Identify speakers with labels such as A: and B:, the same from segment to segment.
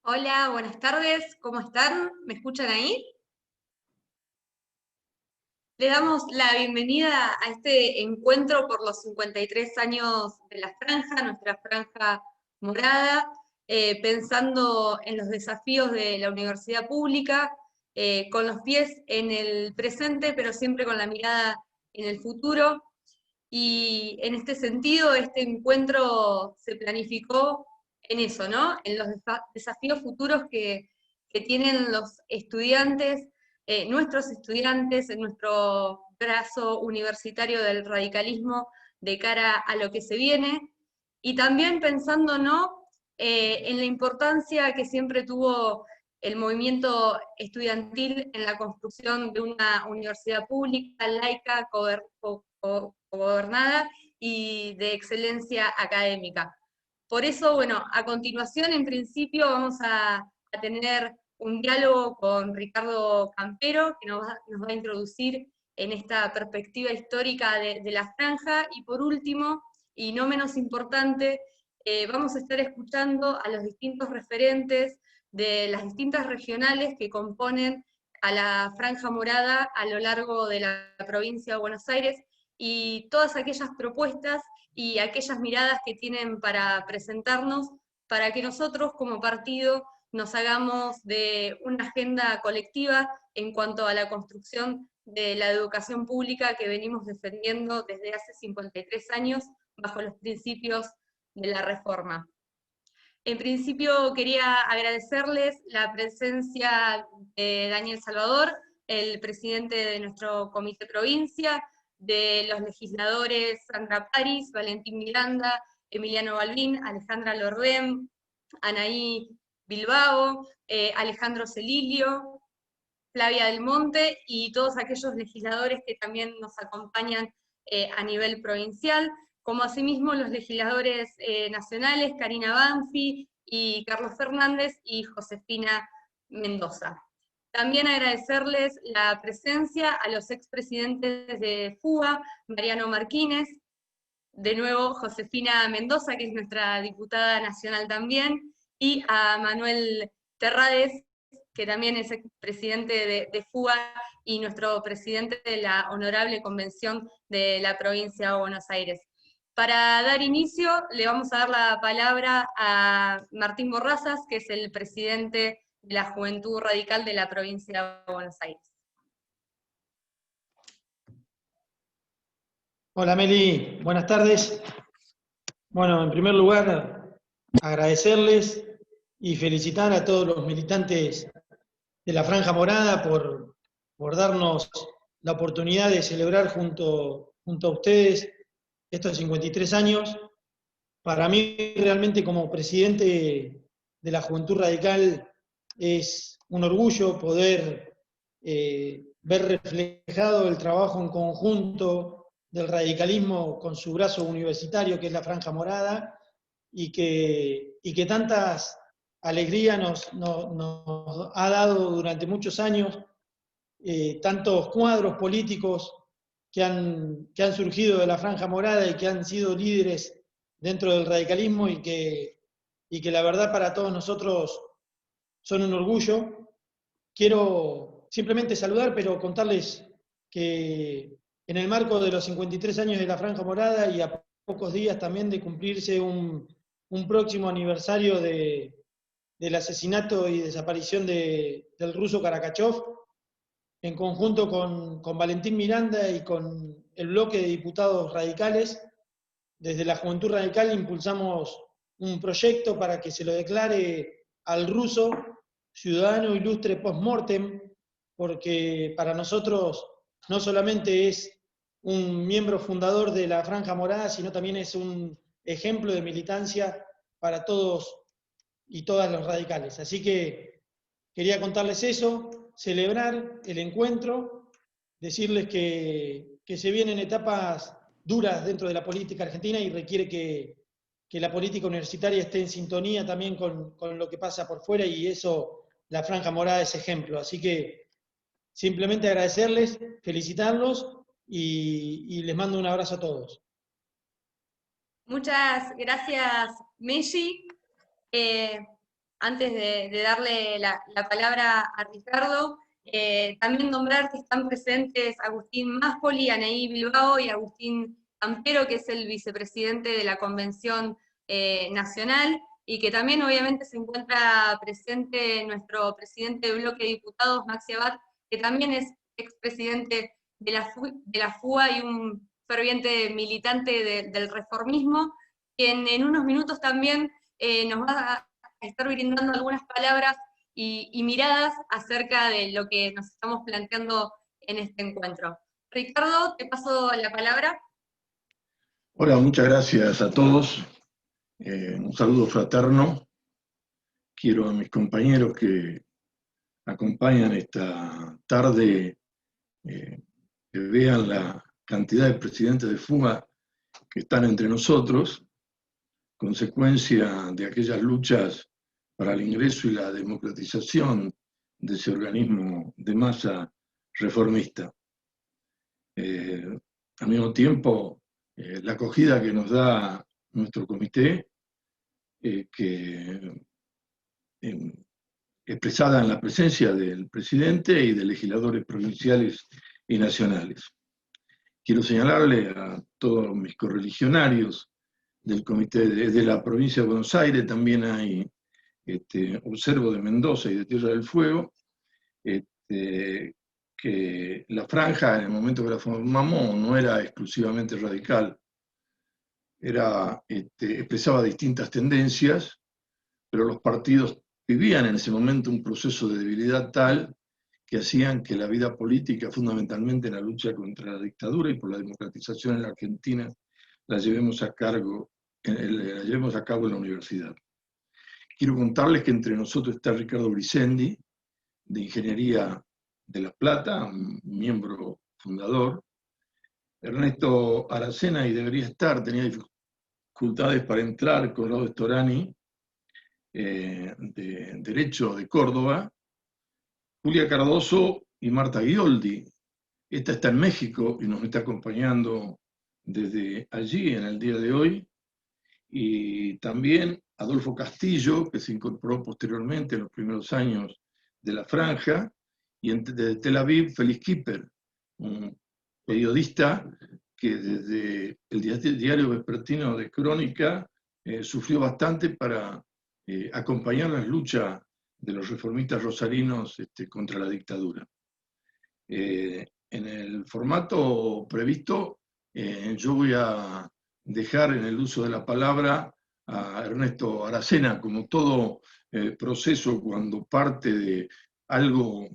A: Hola, buenas tardes, ¿cómo están? ¿Me escuchan ahí? Le damos la bienvenida a este encuentro por los 53 años de la franja, nuestra franja morada, pensando en los desafíos de la universidad pública, con los pies en el presente, pero siempre con la mirada en el futuro. Y en este sentido, este encuentro se planificó en eso, ¿no? En los desafíos futuros que tienen los estudiantes, nuestros estudiantes, en nuestro brazo universitario del radicalismo de cara a lo que se viene, y también pensando, ¿no? En la importancia que siempre tuvo el movimiento estudiantil en la construcción de una universidad pública, laica, gobernada y de excelencia académica. Por eso, bueno, a continuación, en principio, vamos a tener un diálogo con Ricardo Campero, que nos va a introducir en esta perspectiva histórica de la franja, y por último, y no menos importante, vamos a estar escuchando a los distintos referentes de las distintas regionales que componen a la Franja Morada a lo largo de la provincia de Buenos Aires, y todas aquellas propuestas y aquellas miradas que tienen para presentarnos, para que nosotros como partido nos hagamos de una agenda colectiva en cuanto a la construcción de la educación pública que venimos defendiendo desde hace 53 años bajo los principios de la reforma. En principio quería agradecerles la presencia de Daniel Salvador, el presidente de nuestro comité provincia, de los legisladores Sandra Paris, Valentín Miranda, Emiliano Balbín, Alejandra Lordem, Anaí Bilbao, Alejandro Celilio, Flavia del Monte y todos aquellos legisladores que también nos acompañan a nivel provincial, como asimismo los legisladores nacionales, Karina Banfi y Carlos Fernández y Josefina Mendoza. También agradecerles la presencia a los expresidentes de FUA, Mariano Martínez, de nuevo Josefina Mendoza, que es nuestra diputada nacional también, y a Manuel Terrades, que también es presidente de FUA y nuestro presidente de la Honorable Convención de la Provincia de Buenos Aires. Para dar inicio, le vamos a dar la palabra a Martín Borrazas, que es el presidente de la Juventud Radical de la Provincia de Buenos Aires.
B: Hola Meli, buenas tardes. Bueno, en primer lugar, agradecerles y felicitar a todos los militantes de la Franja Morada por darnos la oportunidad de celebrar junto a ustedes estos 53 años. Para mí, realmente, como presidente de la Juventud Radical, es un orgullo poder ver reflejado el trabajo en conjunto del radicalismo con su brazo universitario, que es la Franja Morada, y que tantas alegrías nos ha dado durante muchos años, tantos cuadros políticos que han surgido de la Franja Morada y que han sido líderes dentro del radicalismo y que la verdad para todos nosotros son un orgullo. Quiero simplemente saludar, pero contarles que en el marco de los 53 años de la Franja Morada y a pocos días también de cumplirse un próximo aniversario del asesinato y desaparición del ruso Karakachov, en conjunto con Valentín Miranda y con el bloque de diputados radicales, desde la Juventud Radical impulsamos un proyecto para que se lo declare al ruso ciudadano ilustre post-mortem, porque para nosotros no solamente es un miembro fundador de la Franja Morada, sino también es un ejemplo de militancia para todos y todas los radicales. Así que quería contarles eso, celebrar el encuentro, decirles que se vienen etapas duras dentro de la política argentina y requiere que la política universitaria esté en sintonía también con lo que pasa por fuera, y eso la Franja Morada es ejemplo. Así que simplemente agradecerles, felicitarlos y les mando un abrazo a todos.
A: Muchas gracias, Meji. antes de darle la palabra a Ricardo, también nombrar que están presentes Agustín Máspoli, Anaí Bilbao y Agustín Campero, que es el vicepresidente de la Convención Nacional, y que también obviamente se encuentra presente nuestro presidente de bloque de diputados, Maxi Abad, que también es expresidente de la FUA y un ferviente militante del reformismo, quien en unos minutos también nos va a estar brindando algunas palabras y miradas acerca de lo que nos estamos planteando en este encuentro. Ricardo, te paso la palabra.
C: Hola, muchas gracias a todos. Un saludo fraterno. Quiero a mis compañeros que acompañan esta tarde que vean la cantidad de presidentes de FUA que están entre nosotros, consecuencia de aquellas luchas para el ingreso y la democratización de ese organismo de masa reformista. Al mismo tiempo, la acogida que nos da nuestro comité, expresada en la presencia del presidente y de legisladores provinciales y nacionales. Quiero señalarle a todos mis correligionarios del comité de la provincia de Buenos Aires, también hay observo de Mendoza y de Tierra del Fuego, que la franja en el momento que la formamos no era exclusivamente radical, expresaba distintas tendencias, pero los partidos vivían en ese momento un proceso de debilidad tal que hacían que la vida política, fundamentalmente en la lucha contra la dictadura y por la democratización en la Argentina, la llevemos a cabo en la universidad. Quiero contarles que entre nosotros está Ricardo Brisendi, de Ingeniería de La Plata, un miembro fundador. Ernesto Aracena, y debería estar, tenía dificultades para entrar, Conrado Storani, de Derecho de Córdoba, Julia Cardoso y Marta Guioldi. Esta está en México y nos está acompañando desde allí en el día de hoy. Y también Adolfo Castillo, que se incorporó posteriormente en los primeros años de la franja, y de Tel Aviv, Félix Kipper, un periodista que desde el diario vespertino de Crónica sufrió bastante para acompañar las luchas de los reformistas rosarinos contra la dictadura. En el formato previsto, yo voy a dejar en el uso de la palabra a Ernesto Aracena. Como todo proceso, cuando parte de algo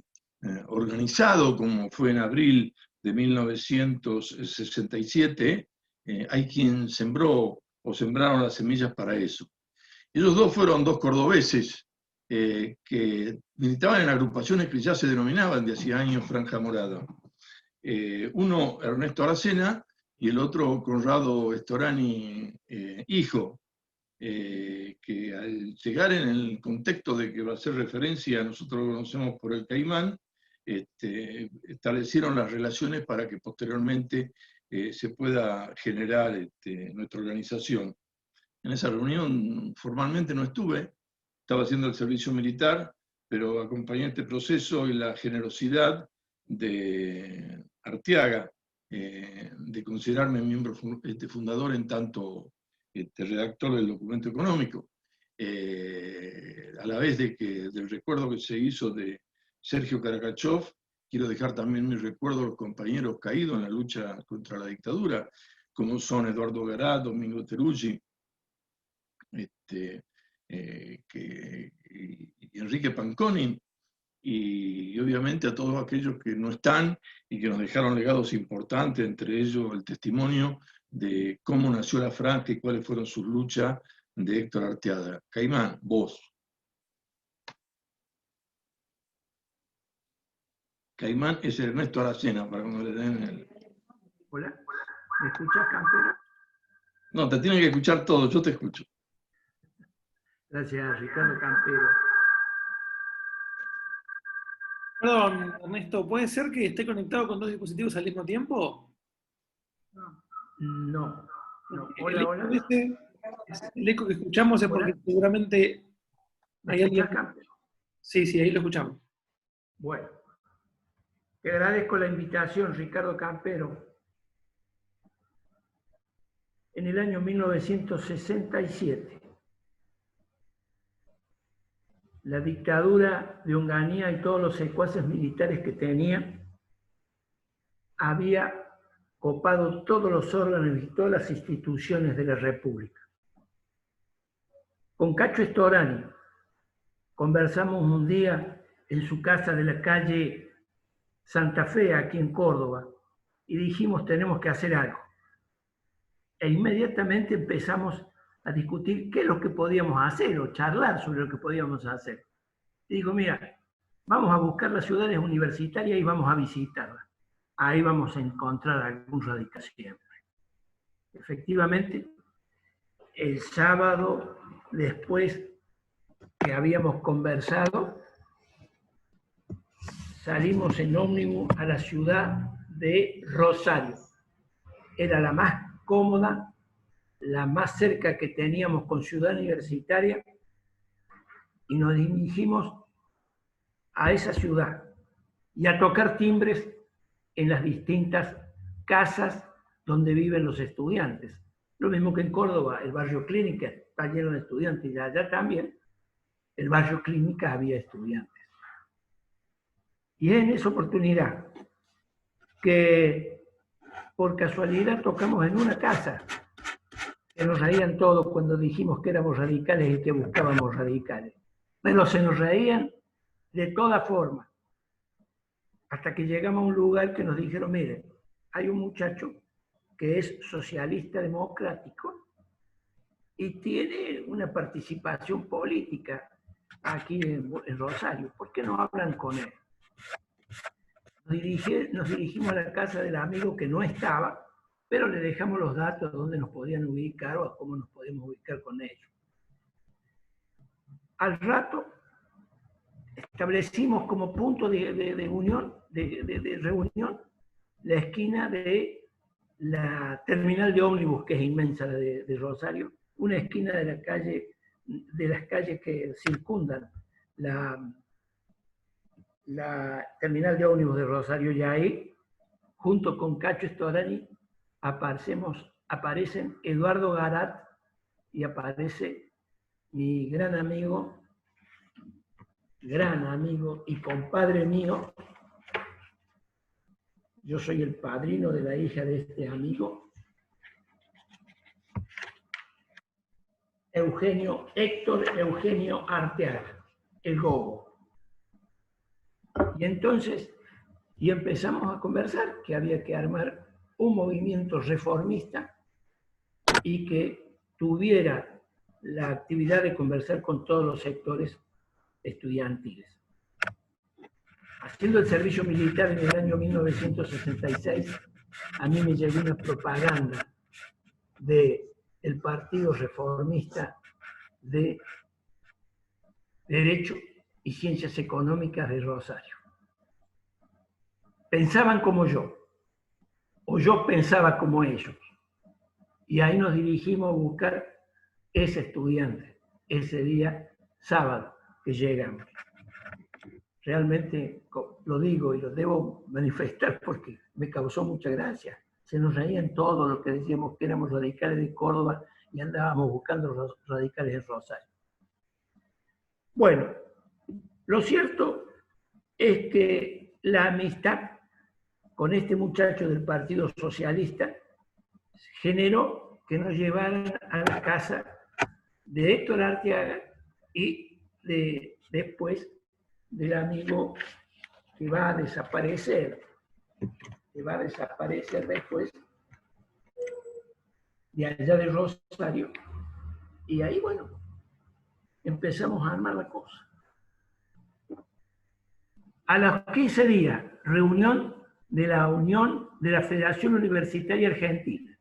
C: organizado, como fue en abril de 1967, hay quien sembró o sembraron las semillas para eso. Ellos dos fueron dos cordobeses que militaban en agrupaciones que ya se denominaban de hacía años Franja Morada. Uno, Ernesto Aracena, y el otro, Conrado Storani, hijo, que al llegar en el contexto de que va a hacer referencia, nosotros lo conocemos por el Caimán, establecieron las relaciones para que posteriormente se pueda generar nuestra organización. En esa reunión formalmente no estuve, estaba haciendo el servicio militar, pero acompañé este proceso y la generosidad de Arteaga, de considerarme miembro fundador en tanto redactor del documento económico, a la vez del recuerdo que se hizo de Sergio Karakachov. Quiero dejar también mi recuerdo a los compañeros caídos en la lucha contra la dictadura, como son Eduardo Garat, Domingo Teruggi, y Enrique Panconi, y obviamente a todos aquellos que no están y que nos dejaron legados importantes, entre ellos el testimonio de cómo nació la franja y cuáles fueron sus luchas, de Héctor Arteaga. Caimán, vos. Caimán es Ernesto Aracena, para cuando le den el...
D: Hola, ¿me escuchas, Campero?
C: No, te tienen que escuchar todo, yo te escucho.
D: Gracias, Ricardo Campero.
B: Perdón, Ernesto, ¿puede ser que esté conectado con dos dispositivos al mismo tiempo?
D: No. Hola, hola.
B: El eco que escuchamos es porque seguramente
D: ¿Hay alguien? Sí, sí, ahí lo escuchamos.
E: Bueno, te agradezco la invitación, Ricardo Campero. En el año 1967, la dictadura de Onganía y todos los secuaces militares que tenía había copado todos los órganos y todas las instituciones de la República. Con Cacho Storani conversamos un día en su casa de la calle Santa Fe, aquí en Córdoba, y dijimos, tenemos que hacer algo. E inmediatamente empezamos a discutir qué es lo que podíamos hacer o charlar sobre lo que podíamos hacer. Y digo, mira, vamos a buscar las ciudades universitarias y vamos a visitarlas. Ahí vamos a encontrar algún radical siempre. Efectivamente, el sábado, después que habíamos conversado, salimos en ómnibus a la ciudad de Rosario. Era la más cómoda, la más cerca que teníamos con Ciudad Universitaria, y nos dirigimos a esa ciudad y a tocar timbres en las distintas casas donde viven los estudiantes. Lo mismo que en Córdoba, el barrio Clínica está lleno de estudiantes, y allá también, el barrio Clínica había estudiantes. Y en esa oportunidad, que por casualidad tocamos en una casa, que nos reían todos cuando dijimos que éramos radicales y que buscábamos radicales. Pero se nos reían de toda forma. Hasta que llegamos a un lugar que nos dijeron, miren, hay un muchacho que es socialista democrático y tiene una participación política aquí en Rosario. ¿Por qué no hablan con él? Nos dirigimos a la casa del amigo que no estaba, pero le dejamos los datos de dónde nos podían ubicar o a cómo nos podíamos ubicar con ellos. Al rato establecimos como punto de unión, de reunión, la esquina de la terminal de ómnibus, que es inmensa de Rosario, una esquina de la calle, de las calles que circundan la terminal de ómnibus de Rosario, y ahí, junto con Cacho Storani, aparecen Eduardo Garat y aparece mi gran amigo y compadre mío. Yo soy el padrino de la hija de este amigo, Héctor Eugenio Arteaga, el Gogo. Y entonces, empezamos a conversar que había que armar un movimiento reformista y que tuviera la actividad de conversar con todos los sectores estudiantiles. Haciendo el servicio militar en el año 1966, a mí me llegó una propaganda del Partido Reformista de Derecho y Ciencias Económicas de Rosario. Pensaban como yo, o yo pensaba como ellos. Y ahí nos dirigimos a buscar ese estudiante, ese día sábado que llegamos. Realmente lo digo y lo debo manifestar porque me causó mucha gracia. Se nos reían todos los que decíamos que éramos radicales de Córdoba y andábamos buscando los radicales de Rosario. Bueno, lo cierto es que la amistad con este muchacho del Partido Socialista generó que nos llevaran a la casa de Héctor Arteaga y después del amigo que va a desaparecer después de allá de Rosario. Y ahí, bueno, empezamos a armar la cosa. A los 15 días, reunión de la Unión de la Federación Universitaria Argentina,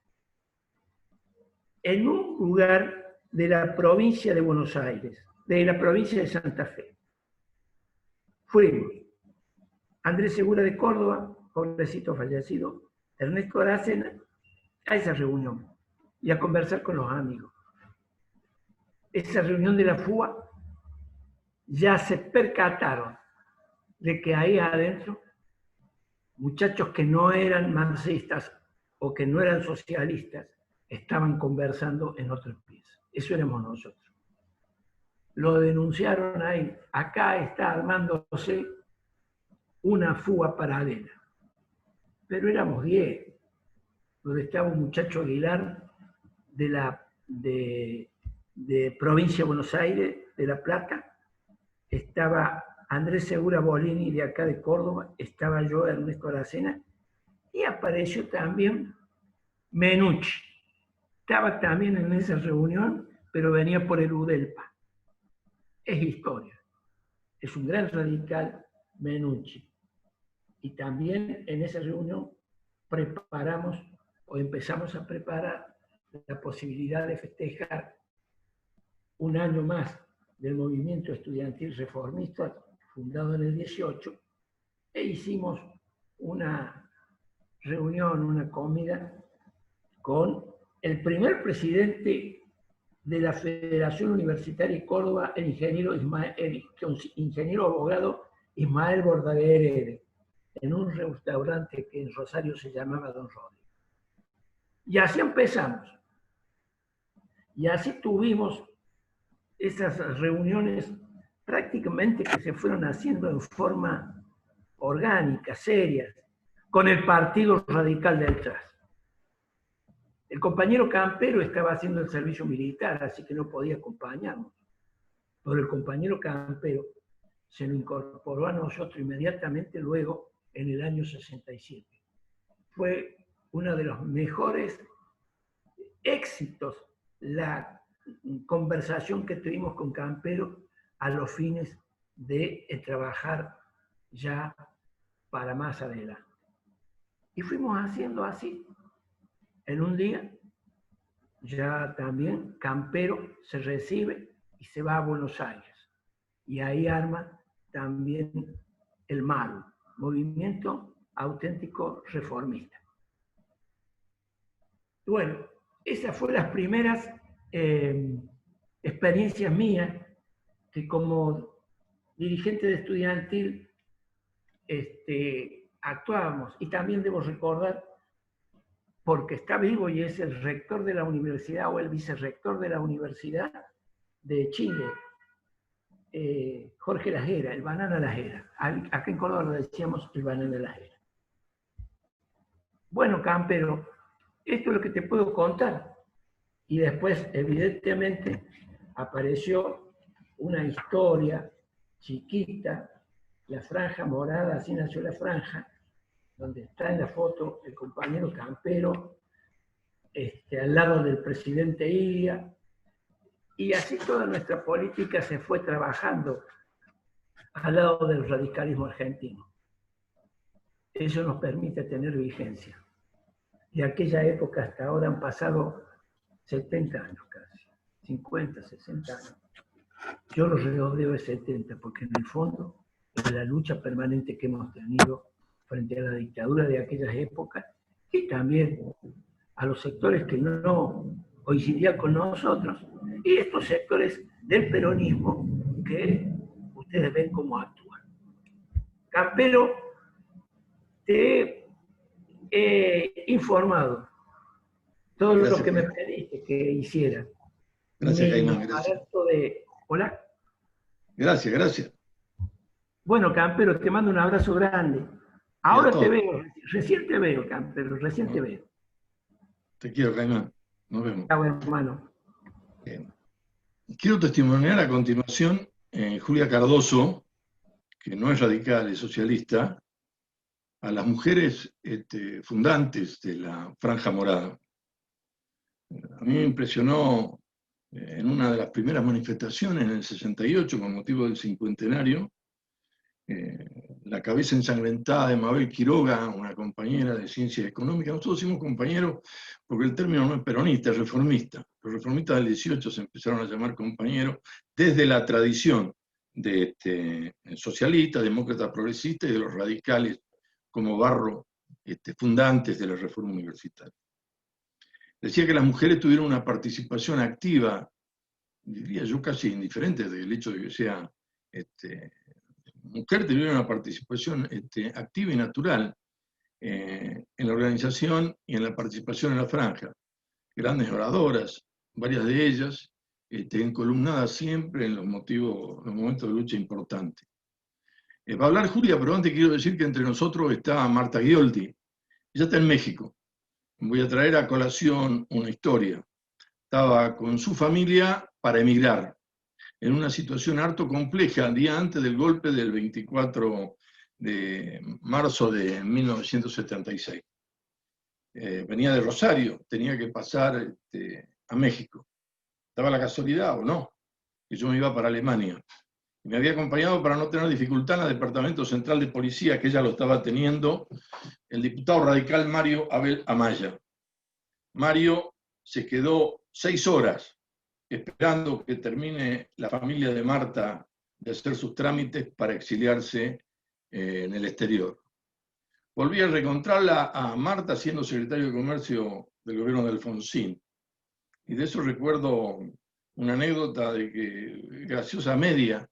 E: en un lugar de la provincia de Buenos Aires, de la provincia de Santa Fe. Fuimos Andrés Segura de Córdoba, pobrecito fallecido, Ernesto Aracena, a esa reunión y a conversar con los amigos. Esa reunión de la FUA ya se percataron de que ahí adentro muchachos que no eran marxistas o que no eran socialistas estaban conversando en otros pies. Eso éramos nosotros. Lo denunciaron ahí. Acá está armándose una fuga paralela. Pero éramos 10. Donde estaba un muchacho Aguilar de Provincia de Buenos Aires, de La Plata. Estaba Andrés Segura Bolini de acá de Córdoba. Estaba yo, Ernesto Aracena. Y apareció también Menucci. Estaba también en esa reunión, pero venía por el UDELPA. Es historia. Es un gran radical, Menucci. Y también en esa reunión preparamos o empezamos a preparar la posibilidad de festejar un año más del movimiento estudiantil reformista fundado en el 18 e hicimos una reunión, una comida con el primer presidente de la Federación Universitaria de Córdoba, el ingeniero abogado Ismael Bordaguer, en un restaurante que en Rosario se llamaba Don Rodrigo. Y así empezamos. Y así tuvimos esas reuniones prácticamente que se fueron haciendo en forma orgánica, seria, con el Partido Radical del TRAS. El compañero Campero estaba haciendo el servicio militar, así que no podía acompañarnos. Pero el compañero Campero se lo incorporó a nosotros inmediatamente luego, en el año 67. Fue uno de los mejores éxitos la conversación que tuvimos con Campero a los fines de trabajar ya para más adelante. Y fuimos haciendo así. En un día, ya también Campero se recibe y se va a Buenos Aires. Y ahí arma también el MARU, Movimiento Auténtico Reformista. Bueno, esas fueron las primeras experiencias mías que como dirigente de estudiantil actuábamos. Y también debo recordar, porque está vivo y es el rector de la universidad o el vicerrector de la Universidad de Chile, Jorge Lajera, el Banana Lajera. Acá en Córdoba lo decíamos el Banana Lajera. Bueno, Campero, esto es lo que te puedo contar. Y después, evidentemente, apareció una historia chiquita, la franja morada, así nació la franja, donde está en la foto el compañero Campero, al lado del presidente Ilia, y así toda nuestra política se fue trabajando al lado del radicalismo argentino. Eso nos permite tener vigencia. De aquella época hasta ahora han pasado 70 años casi, 50, 60 años. Yo lo redondeo de 70, porque en el fondo es la lucha permanente que hemos tenido frente a la dictadura de aquellas épocas y también a los sectores que no coincidían con nosotros y estos sectores del peronismo que ustedes ven cómo actúan. Campero, te he informado todo lo que me pediste que hiciera.
C: Gracias, Caimán, gracias.
E: Hola.
C: Gracias.
E: Bueno, Campero, te mando un abrazo grande. Ahora te veo, recién te veo, Campero, recién te veo.
C: Te quiero, Caimán. Nos vemos.
E: Chao, hermano.
C: Bien. Quiero testimoniar a continuación Julia Cardoso, que no es radical, es socialista, a las mujeres fundantes de la Franja Morada. A mí me impresionó en una de las primeras manifestaciones en el 68, con motivo del cincuentenario, la cabeza ensangrentada de Mabel Quiroga, una compañera de Ciencias Económicas. Nosotros decimos compañeros porque el término no es peronista, es reformista. Los reformistas del 18 se empezaron a llamar compañeros desde la tradición de socialistas, demócratas progresistas y de los radicales como Barro, fundantes de la reforma universitaria. Decía que las mujeres tuvieron una participación activa, diría yo casi indiferente del hecho de que sea mujer tuvieron una participación activa y natural en la organización y en la participación en la franja. Grandes oradoras, varias de ellas encolumnadas siempre en los momentos de lucha importantes. Va a hablar Julia, pero antes quiero decir que entre nosotros está Marta Ghioldi. Ella está en México. Voy a traer a colación una historia. Estaba con su familia para emigrar, en una situación harto compleja, el día antes del golpe del 24 de marzo de 1976. Venía de Rosario, tenía que pasar a México. ¿Estaba la casualidad o no? Que yo me iba para Alemania. Me había acompañado para no tener dificultad en el Departamento Central de Policía, que ella lo estaba teniendo, el diputado radical Mario Abel Amaya. Mario se quedó 6 horas esperando que termine la familia de Marta de hacer sus trámites para exiliarse en el exterior. Volví a reencontrarla a Marta siendo secretario de Comercio del gobierno de Alfonsín. Y de eso recuerdo una anécdota de que, graciosa media,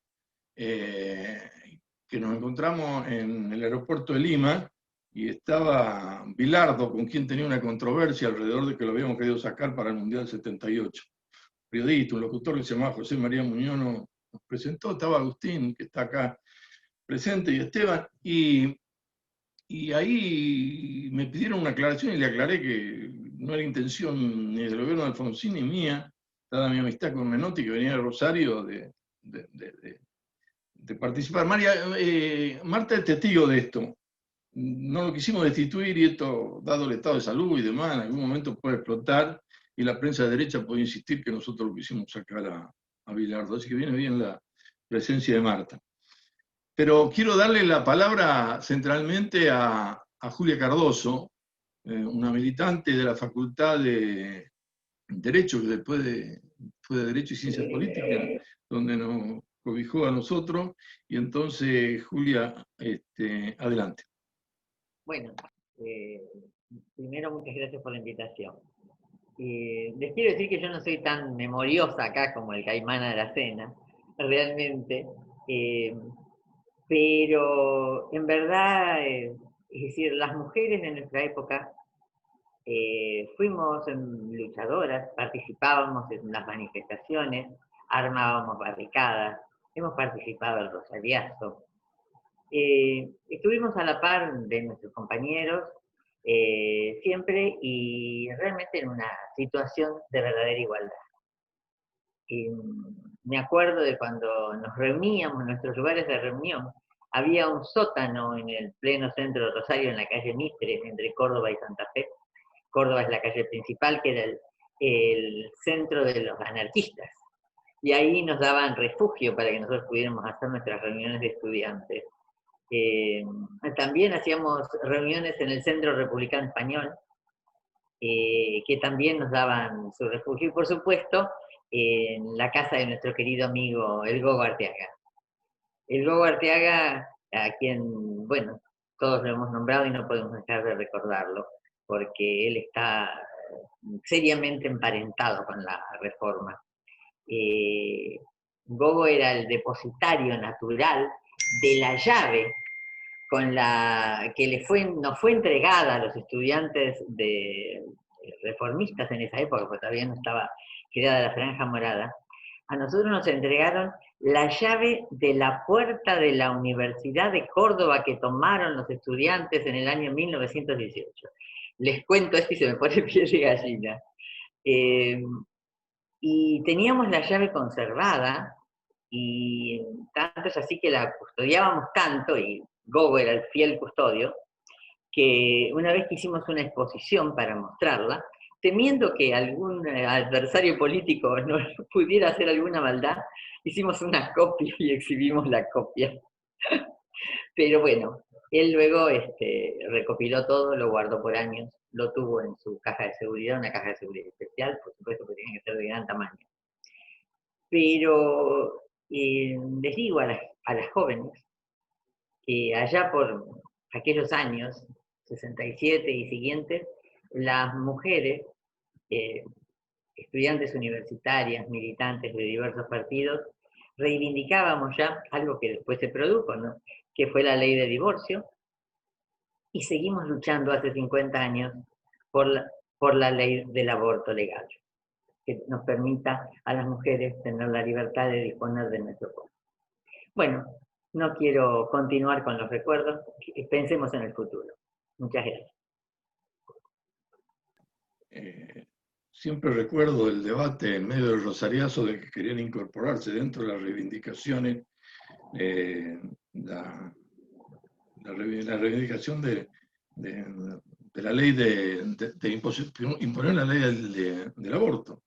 C: que nos encontramos en el aeropuerto de Lima y estaba Bilardo, con quien tenía una controversia alrededor de que lo habíamos querido sacar para el Mundial 78. Periodista, un locutor que se llamaba José María Muñoz nos presentó, estaba Agustín, que está acá presente, y Esteban, y ahí me pidieron una aclaración y le aclaré que no era intención ni del gobierno de Alfonsín ni mía, dada mi amistad con Menotti, que venía de Rosario, de participar. Marta es testigo de esto. No lo quisimos destituir y esto, dado el estado de salud y demás, en algún momento puede explotar y la prensa de derecha puede insistir que nosotros lo quisimos sacar a Bilardo. Así que viene bien la presencia de Marta. Pero quiero darle la palabra centralmente a Julia Cardoso, una militante de la Facultad de Derecho, que después fue de Derecho y Ciencias Políticas, donde nos cobijó a nosotros. Y entonces, Julia, adelante.
F: Bueno, primero muchas gracias por la invitación. Les quiero decir que yo no soy tan memoriosa acá como el Caimán Aracena, realmente, pero en verdad, es decir, las mujeres de nuestra época fuimos luchadoras, participábamos en las manifestaciones, armábamos barricadas, hemos participado en Rosariazo. Estuvimos a la par de nuestros compañeros siempre y realmente en una situación de verdadera igualdad. Me acuerdo de cuando nos reuníamos en nuestros lugares de reunión, había un sótano en el pleno centro de Rosario, en la calle Mitre, entre Córdoba y Santa Fe. Córdoba es la calle principal, que era el centro de los anarquistas. Y ahí nos daban refugio para que nosotros pudiéramos hacer nuestras reuniones de estudiantes. También hacíamos reuniones en el Centro Republicano Español, que también nos daban su refugio, y por supuesto en la casa de nuestro querido amigo el Gogo Arteaga. El Gogo Arteaga, a quien, bueno, todos lo hemos nombrado y no podemos dejar de recordarlo, porque él está seriamente emparentado con la Reforma. Gogo era el depositario natural de la llave con la que nos fue entregada a los estudiantes reformistas en esa época, porque todavía no estaba creada la Franja Morada. A nosotros nos entregaron la llave de la puerta de la Universidad de Córdoba que tomaron los estudiantes en el año 1918. Les cuento esto y se me pone piel de gallina. Y teníamos la llave conservada, y tanto es así que la custodiábamos tanto, y Gogo era el fiel custodio, que una vez que hicimos una exposición para mostrarla, temiendo que algún adversario político no pudiera hacer alguna maldad, hicimos una copia y exhibimos la copia. Pero bueno, él luego recopiló todo, lo guardó por años, lo tuvo en su caja de seguridad, una caja de seguridad especial, por supuesto que tiene que ser de gran tamaño. Pero les digo a las jóvenes que allá por aquellos años, 67 y siguientes, las mujeres, estudiantes universitarias, militantes de diversos partidos, reivindicábamos ya algo que después se produjo, ¿no? Que fue la ley de divorcio, y seguimos luchando hace 50 años por la ley del aborto legal, que nos permita a las mujeres tener la libertad de disponer de nuestro cuerpo. Bueno, no quiero continuar con los recuerdos, pensemos en el futuro. Muchas gracias.
C: Siempre recuerdo el debate en medio del rosariazo de que querían incorporarse dentro de las reivindicaciones, la reivindicación de la ley de imponer la ley del aborto.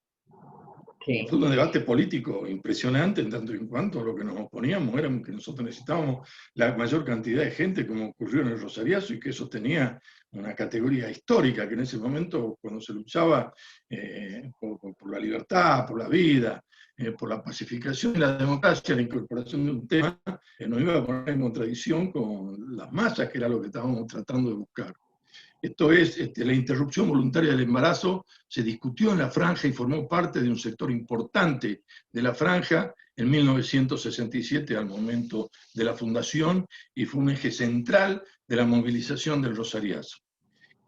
F: Sí.
C: Fue un debate político impresionante en tanto y en cuanto lo que nos oponíamos era que nosotros necesitábamos la mayor cantidad de gente, como ocurrió en el rosariazo, y que eso tenía una categoría histórica, que en ese momento, cuando se luchaba por la libertad, por la vida, por la pacificación y la democracia, la incorporación de un tema nos iba a poner en contradicción con las masas, que era lo que estábamos tratando de buscar. Esto es, la interrupción voluntaria del embarazo se discutió en la franja y formó parte de un sector importante de la franja en 1967 al momento de la fundación, y fue un eje central de la movilización del rosariazo,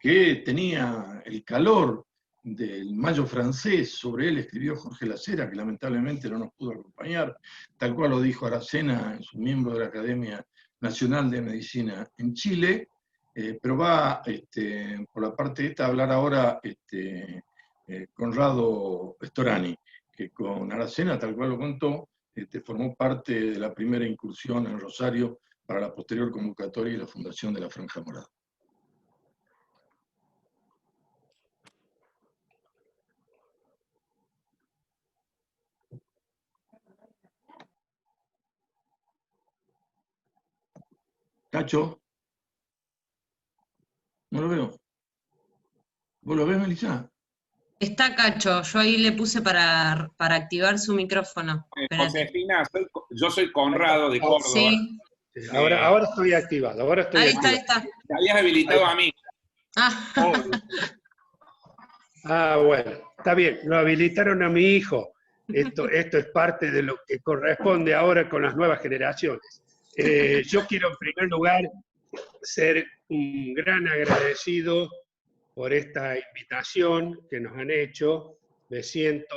C: que tenía el calor del Mayo francés. Sobre él escribió Jorge Lacera, que lamentablemente no nos pudo acompañar, tal cual lo dijo Aracena, su miembro de la Academia Nacional de Medicina en Chile. Pero va por la parte esta a hablar ahora Conrado Storani, que con Aracena, tal cual lo contó, formó parte de la primera incursión en Rosario para la posterior convocatoria y la fundación de la Franja Morada. Cacho. No lo veo. ¿Vos lo ves, Melissa?
G: Está Cacho, yo ahí le puse para activar su micrófono.
H: Josefina, yo soy Conrado de Córdoba.
G: Sí.
I: Ahora estoy activado, ahora estoy activado.
G: Ahí está.
H: Te habías habilitado a mí.
I: Bueno, está bien, lo habilitaron a mi hijo. Esto es parte de lo que corresponde ahora con las nuevas generaciones. Yo quiero en primer lugar ser un gran agradecido por esta invitación que nos han hecho. Me siento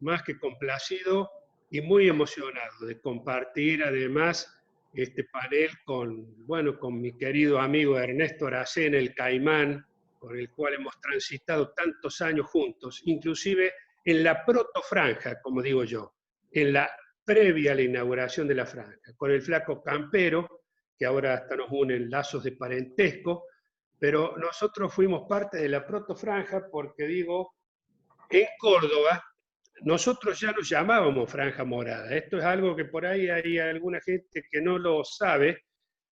I: más que complacido y muy emocionado de compartir además este panel con mi querido amigo Ernesto Aracena, el Caimán, con el cual hemos transitado tantos años juntos, inclusive en la protofranja, como digo yo, en la previa a la inauguración de la franja, con el flaco Campero, que ahora hasta nos unen lazos de parentesco, pero nosotros fuimos parte de la protofranja porque, digo, en Córdoba, nosotros ya nos llamábamos Franja Morada. Esto es algo que por ahí hay alguna gente que no lo sabe.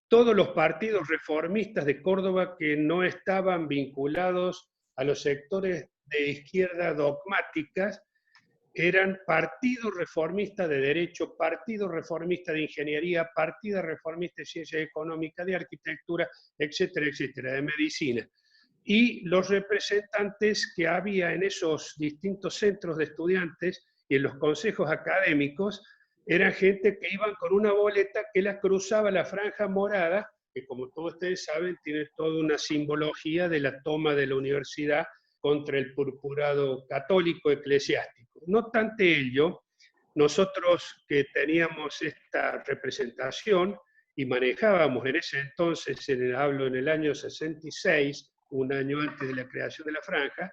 I: Todos los partidos reformistas de Córdoba que no estaban vinculados a los sectores de izquierda dogmáticas eran partido reformista de derecho, partido reformista de ingeniería, partido reformista de ciencia económica, de arquitectura, etcétera, etcétera, de medicina. Y los representantes que había en esos distintos centros de estudiantes y en los consejos académicos eran gente que iban con una boleta que la cruzaba la Franja Morada, que como todos ustedes saben tiene toda una simbología de la toma de la universidad contra el purpurado católico eclesiástico. No obstante ello, nosotros que teníamos esta representación y manejábamos en ese entonces, hablo en el año 66, un año antes de la creación de la franja,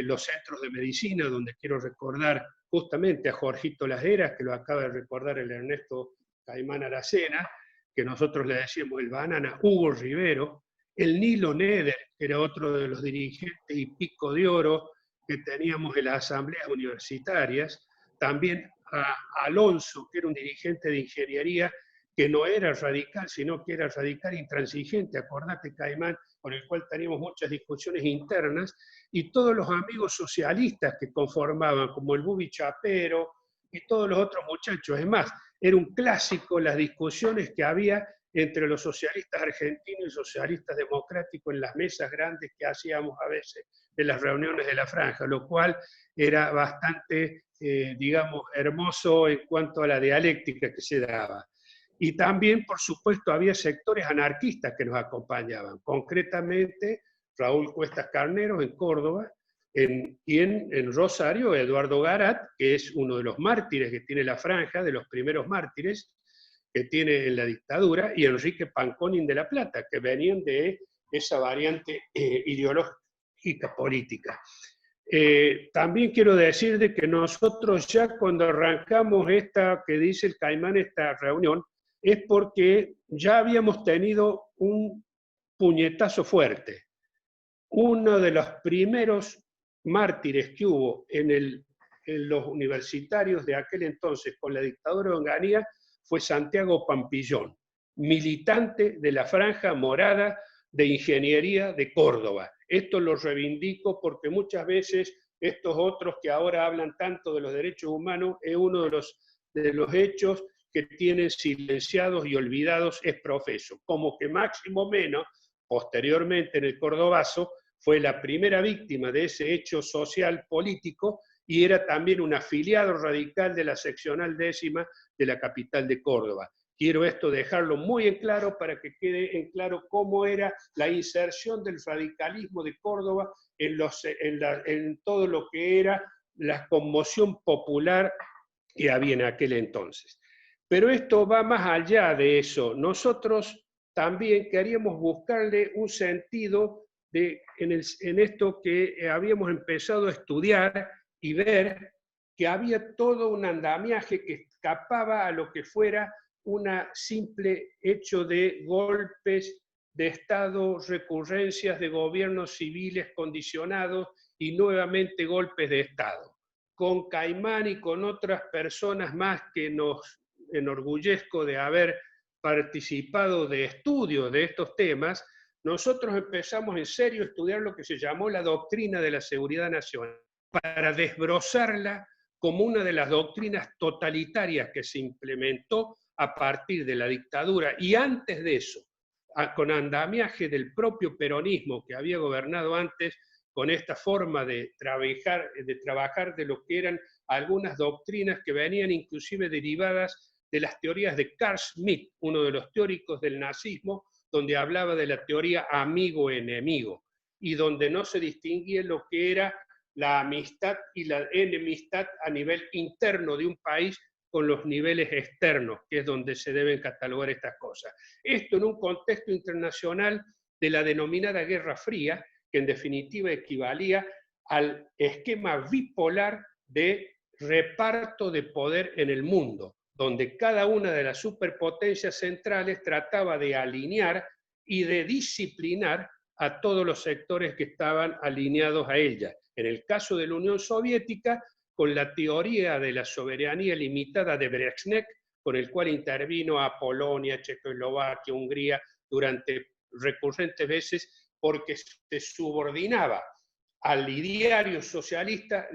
I: los centros de medicina, donde quiero recordar justamente a Jorgito Las Heras, que lo acaba de recordar el Ernesto Caimán Aracena, que nosotros le decíamos el banana, Hugo Rivero, el Nilo Neder, que era otro de los dirigentes y pico de oro que teníamos en las asambleas universitarias, también a Alonso, que era un dirigente de ingeniería que no era radical, sino que era radical intransigente, acordate, Caimán, con el cual teníamos muchas discusiones internas, y todos los amigos socialistas que conformaban, como el Bubi Chapero y todos los otros muchachos. Es más, era un clásico las discusiones que había entre los socialistas argentinos y socialistas democráticos en las mesas grandes que hacíamos a veces en las reuniones de la franja, lo cual era bastante digamos, hermoso en cuanto a la dialéctica que se daba. Y también, por supuesto, había sectores anarquistas que nos acompañaban, concretamente Raúl Cuestas Carneros en Córdoba, y en Rosario, Eduardo Garat, que es uno de los mártires que tiene la franja, de los primeros mártires que tiene en la dictadura, y Enrique Panconin de La Plata, que venían de esa variante ideológica política. También quiero decir de que nosotros ya cuando arrancamos esta, que dice el Caimán, esta reunión, es porque ya habíamos tenido un puñetazo fuerte. Uno de los primeros mártires que hubo en los universitarios de aquel entonces con la dictadura de Onganía fue Santiago Pampillón, militante de la Franja Morada de Ingeniería de Córdoba. Esto lo reivindico porque muchas veces estos otros que ahora hablan tanto de los derechos humanos es uno de los hechos que tienen silenciados y olvidados es profeso. Como que Máximo Mena, posteriormente en el Cordobazo, fue la primera víctima de ese hecho social político y era también un afiliado radical de la seccional 10ª de la capital de Córdoba. Quiero esto dejarlo muy en claro para que quede en claro cómo era la inserción del radicalismo de Córdoba en todo lo que era la conmoción popular que había en aquel entonces. Pero esto va más allá de eso. Nosotros también queríamos buscarle un sentido en esto que habíamos empezado a estudiar y ver que había todo un andamiaje que escapaba a lo que fuera un simple hecho de golpes de Estado, recurrencias de gobiernos civiles condicionados y nuevamente golpes de Estado. Con Caimán y con otras personas más que nos enorgullezco de haber participado de estudios de estos temas, nosotros empezamos en serio a estudiar lo que se llamó la doctrina de la seguridad nacional, para desbrozarla como una de las doctrinas totalitarias que se implementó a partir de la dictadura y antes de eso, con andamiaje del propio peronismo que había gobernado antes, con esta forma de trabajar de lo que eran algunas doctrinas que venían inclusive derivadas de las teorías de Carl Schmitt, uno de los teóricos del nazismo, donde hablaba de la teoría amigo-enemigo, y donde no se distinguía lo que era la amistad y la enemistad a nivel interno de un país con los niveles externos, que es donde se deben catalogar estas cosas. Esto en un contexto internacional de la denominada Guerra Fría, que en definitiva equivalía al esquema bipolar de reparto de poder en el mundo, donde cada una de las superpotencias centrales trataba de alinear y de disciplinar a todos los sectores que estaban alineados a ella. En el caso de la Unión Soviética, con la teoría de la soberanía limitada de Brezhnev, con el cual intervino a Polonia, Checoslovaquia, Hungría, durante recurrentes veces, porque se subordinaba al ideario socialista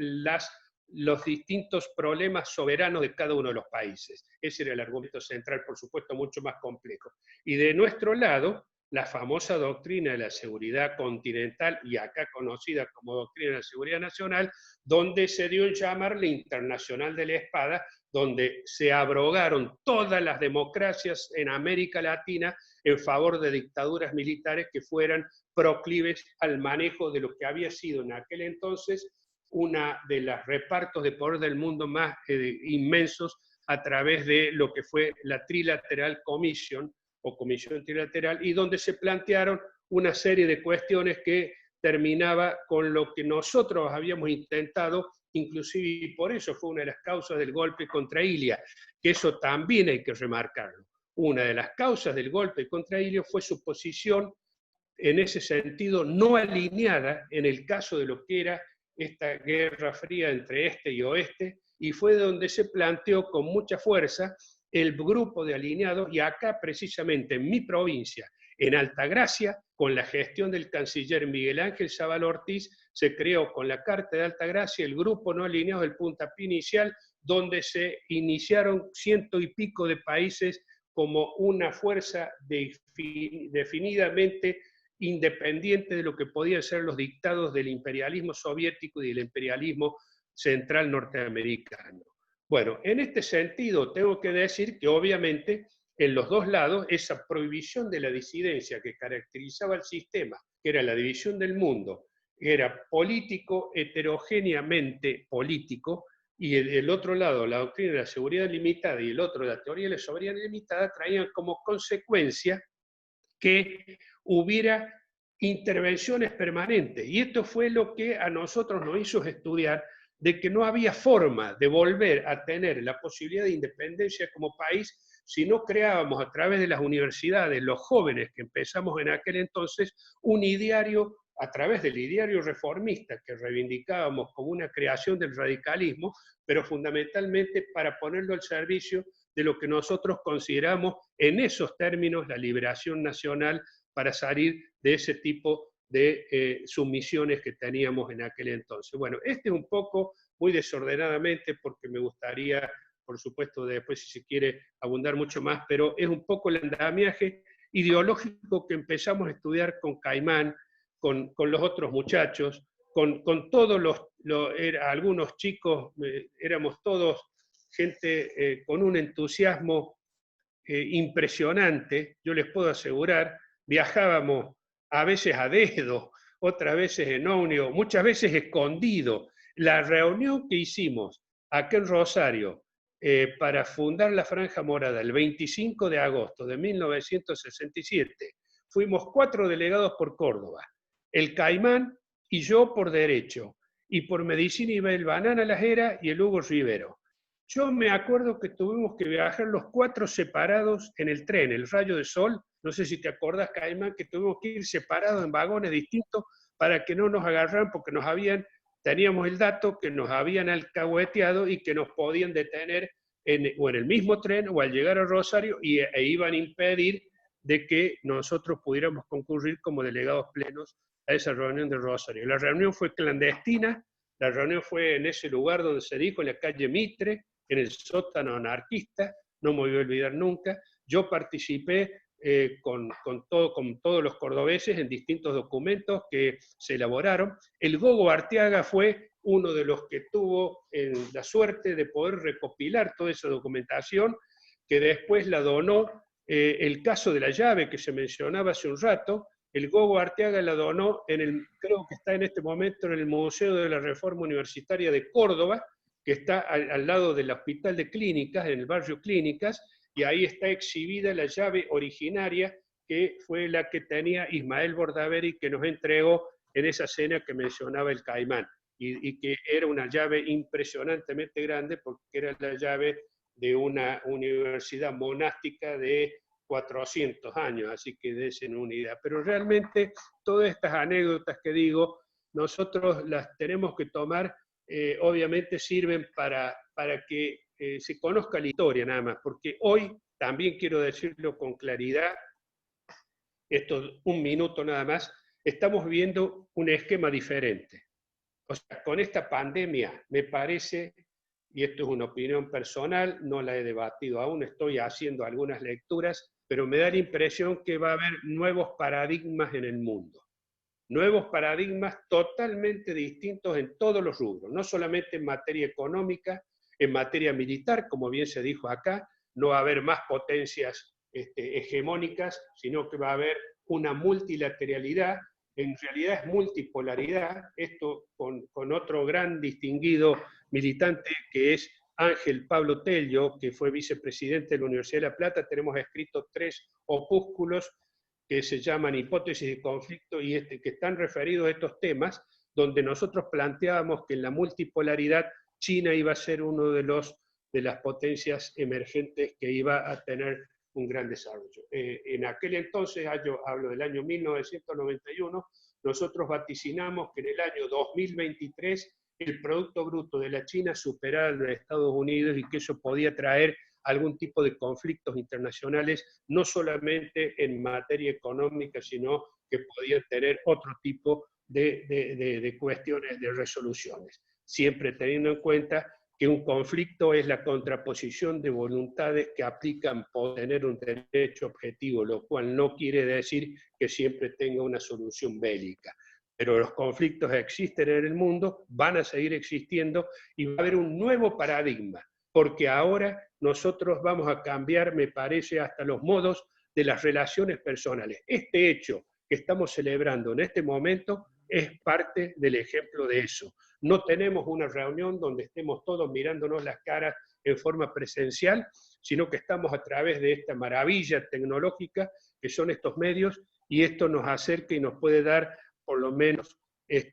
I: los distintos problemas soberanos de cada uno de los países. Ese era el argumento central, por supuesto, mucho más complejo. Y de nuestro lado, la famosa doctrina de la seguridad continental, y acá conocida como doctrina de la seguridad nacional, donde se dio en llamar la Internacional de la Espada, donde se abrogaron todas las democracias en América Latina en favor de dictaduras militares que fueran proclives al manejo de lo que había sido en aquel entonces una de los repartos de poder del mundo más inmensos a través de lo que fue la Trilateral Commission, o Comisión Trilateral, y donde se plantearon una serie de cuestiones que terminaba con lo que nosotros habíamos intentado, inclusive y por eso fue una de las causas del golpe contra Ilia, que eso también hay que remarcarlo. Una de las causas del golpe contra Ilia fue su posición, en ese sentido, no alineada en el caso de lo que era esta guerra fría entre este y oeste, y fue donde se planteó con mucha fuerza el grupo de alineados, y acá precisamente en mi provincia, en Altagracia, con la gestión del canciller Miguel Ángel Zabal Ortiz, se creó con la Carta de Altagracia el grupo no alineado del puntapié inicial, donde se iniciaron 100 y pico de países como una fuerza definidamente independiente de lo que podían ser los dictados del imperialismo soviético y del imperialismo central norteamericano. Bueno, en este sentido tengo que decir que obviamente en los dos lados esa prohibición de la disidencia que caracterizaba el sistema, que era la división del mundo, era político, heterogéneamente político, y el otro lado, la doctrina de la seguridad limitada, y el otro, la teoría de la soberanía limitada, traían como consecuencia que hubiera intervenciones permanentes. Y esto fue lo que a nosotros nos hizo estudiar de que no había forma de volver a tener la posibilidad de independencia como país si no creábamos a través de las universidades, los jóvenes que empezamos en aquel entonces, un ideario a través del ideario reformista que reivindicábamos como una creación del radicalismo, pero fundamentalmente para ponerlo al servicio de lo que nosotros consideramos en esos términos la liberación nacional para salir de ese tipo de sumisiones que teníamos en aquel entonces. Bueno, este es un poco, muy desordenadamente, porque me gustaría, por supuesto, después si se quiere abundar mucho más, pero es un poco el andamiaje ideológico que empezamos a estudiar con Caimán, con los otros muchachos, con todos algunos chicos, éramos todos gente con un entusiasmo impresionante, yo les puedo asegurar, viajábamos a veces a dedo, otras veces en ómnibus, muchas veces escondido. La reunión que hicimos acá en Rosario para fundar la Franja Morada el 25 de agosto de 1967, fuimos 4 delegados por Córdoba, el Caimán y yo por Derecho, y por Medicina iba el Banana Lajera y el Hugo Rivero. Yo me acuerdo que tuvimos que viajar los 4 separados en el tren, el Rayo de Sol, no sé si te acordás, Caimán, que tuvimos que ir separados en vagones distintos para que no nos agarraran, porque teníamos el dato que nos habían alcahueteado y que nos podían detener o en el mismo tren o al llegar a Rosario e iban a impedir de que nosotros pudiéramos concurrir como delegados plenos a esa reunión de Rosario. La reunión fue clandestina, la reunión fue en ese lugar donde se dijo, en la calle Mitre, en el sótano anarquista, no me voy a olvidar nunca. Yo participé con todos los cordobeses en distintos documentos que se elaboraron. El Gogo Arteaga fue uno de los que tuvo la suerte de poder recopilar toda esa documentación, que después la donó. El caso de la llave que se mencionaba hace un rato, el Gogo Arteaga la donó, creo que está en este momento en el Museo de la Reforma Universitaria de Córdoba, que está al lado del Hospital de Clínicas, en el barrio Clínicas, y ahí está exhibida la llave originaria, que fue la que tenía Ismael Bordaveri, que nos entregó en esa cena que mencionaba el Caimán, y que era una llave impresionantemente grande, porque era la llave de una universidad monástica de 400 años, así que desen una idea. Pero realmente todas estas anécdotas que digo, nosotros las tenemos que tomar, obviamente sirven para que se conozca la historia nada más, porque hoy, también quiero decirlo con claridad, esto un minuto nada más, estamos viviendo un esquema diferente. O sea, con esta pandemia me parece, y esto es una opinión personal, no la he debatido aún, estoy haciendo algunas lecturas, pero me da la impresión que va a haber nuevos paradigmas en el mundo. Nuevos paradigmas totalmente distintos en todos los rubros, no solamente en materia económica, en materia militar, como bien se dijo acá, no va a haber más potencias hegemónicas, sino que va a haber una multilateralidad, en realidad es multipolaridad, esto con otro gran distinguido militante que es Ángel Pablo Tello, que fue vicepresidente de la Universidad de La Plata. Tenemos escritos 3 opúsculos que se llaman Hipótesis de Conflicto y que están referidos a estos temas, donde nosotros planteábamos que en la multipolaridad China iba a ser uno de las potencias emergentes que iba a tener un gran desarrollo. En aquel entonces, yo hablo del año 1991, nosotros vaticinamos que en el año 2023 el Producto Bruto de la China superara el de Estados Unidos y que eso podía traer algún tipo de conflictos internacionales, no solamente en materia económica, sino que podían tener otro tipo de cuestiones, de resoluciones. Siempre teniendo en cuenta que un conflicto es la contraposición de voluntades que aplican por tener un derecho objetivo, lo cual no quiere decir que siempre tenga una solución bélica. pero los conflictos existen en el mundo, van a seguir existiendo y va a haber un nuevo paradigma, porque ahora nosotros vamos a cambiar, me parece, hasta los modos de las relaciones personales. Este hecho que estamos celebrando en este momento es parte del ejemplo de eso. No tenemos una reunión donde estemos todos mirándonos las caras en forma presencial, sino que estamos a través de esta maravilla tecnológica que son estos medios, y esto nos acerca y nos puede dar por lo menos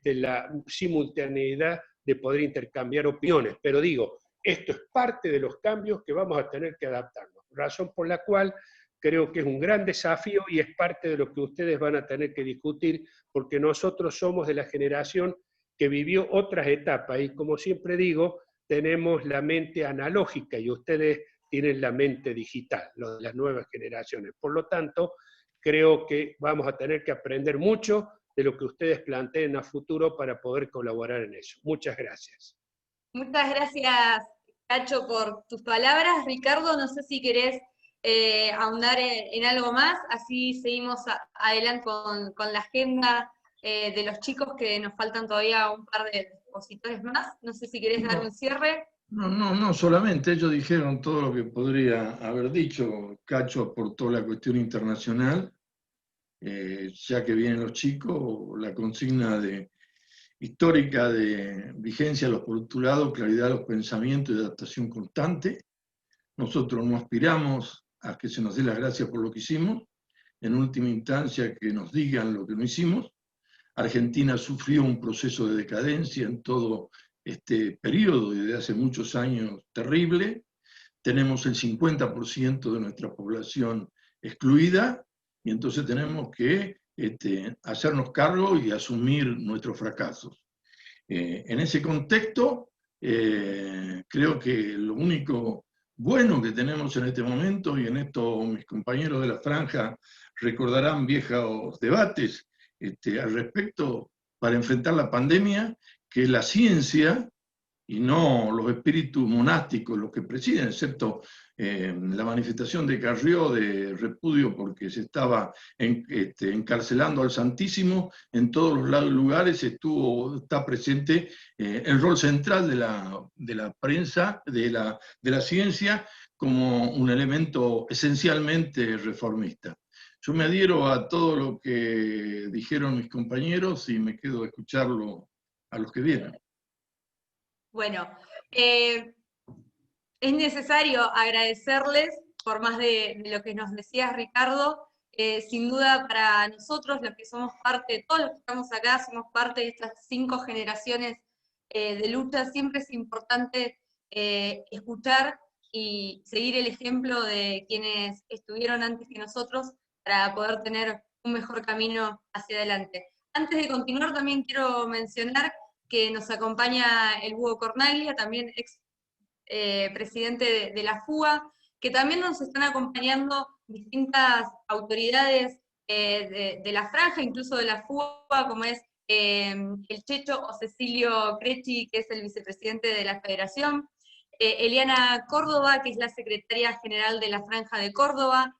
I: la simultaneidad de poder intercambiar opiniones. Pero digo, esto es parte de los cambios que vamos a tener que adaptarnos, razón por la cual creo que es un gran desafío y es parte de lo que ustedes van a tener que discutir, porque nosotros somos de la generación que vivió otras etapas, y como siempre digo, tenemos la mente analógica y ustedes tienen la mente digital, los de las nuevas generaciones. Por lo tanto, creo que vamos a tener que aprender mucho de lo que ustedes planteen a futuro para poder colaborar en eso. Muchas gracias.
A: Muchas gracias, Cacho, por tus palabras. Ricardo, no sé si querés ahondar en algo más, así seguimos adelante con la agenda de los chicos, que nos faltan todavía un par de expositores más. No sé si querés dar un cierre.
C: No, solamente ellos dijeron todo lo que podría haber dicho. Cacho aportó la cuestión internacional, ya que vienen los chicos, la consigna histórica de vigencia de los postulados, claridad de los pensamientos y adaptación constante. Nosotros no aspiramos a que se nos dé las gracias por lo que hicimos, en última instancia que nos digan lo que no hicimos. Argentina sufrió un proceso de decadencia en todo este periodo, desde hace muchos años, terrible. Tenemos el 50% de nuestra población excluida, y entonces tenemos que hacernos cargo y asumir nuestros fracasos. En ese contexto, creo que lo único bueno que tenemos en este momento, y en esto mis compañeros de la franja recordarán viejos debates al respecto para enfrentar la pandemia, que la ciencia y no los espíritus monásticos los que presiden, excepto la manifestación de Carrió de repudio porque se estaba encarcelando al Santísimo. En todos los lugares está presente el rol central de la prensa, de la ciencia, como un elemento esencialmente reformista. Yo me adhiero a todo lo que dijeron mis compañeros y me quedo a escucharlo a los que vienen.
A: Bueno, es necesario agradecerles, por más de lo que nos decías, Ricardo. Sin duda para nosotros, los que somos parte, todos los que estamos acá, somos parte de estas 5 generaciones de lucha. Siempre es importante escuchar y seguir el ejemplo de quienes estuvieron antes que nosotros para poder tener un mejor camino hacia adelante. Antes de continuar, también quiero mencionar que nos acompaña el Búho Cornaglia, también ex presidente de la FUA, que también nos están acompañando distintas autoridades de la franja, incluso de la FUA, como es el Checho o Cecilio Crechi, que es el vicepresidente de la Federación, Eliana Córdoba, que es la secretaria general de la Franja de Córdoba,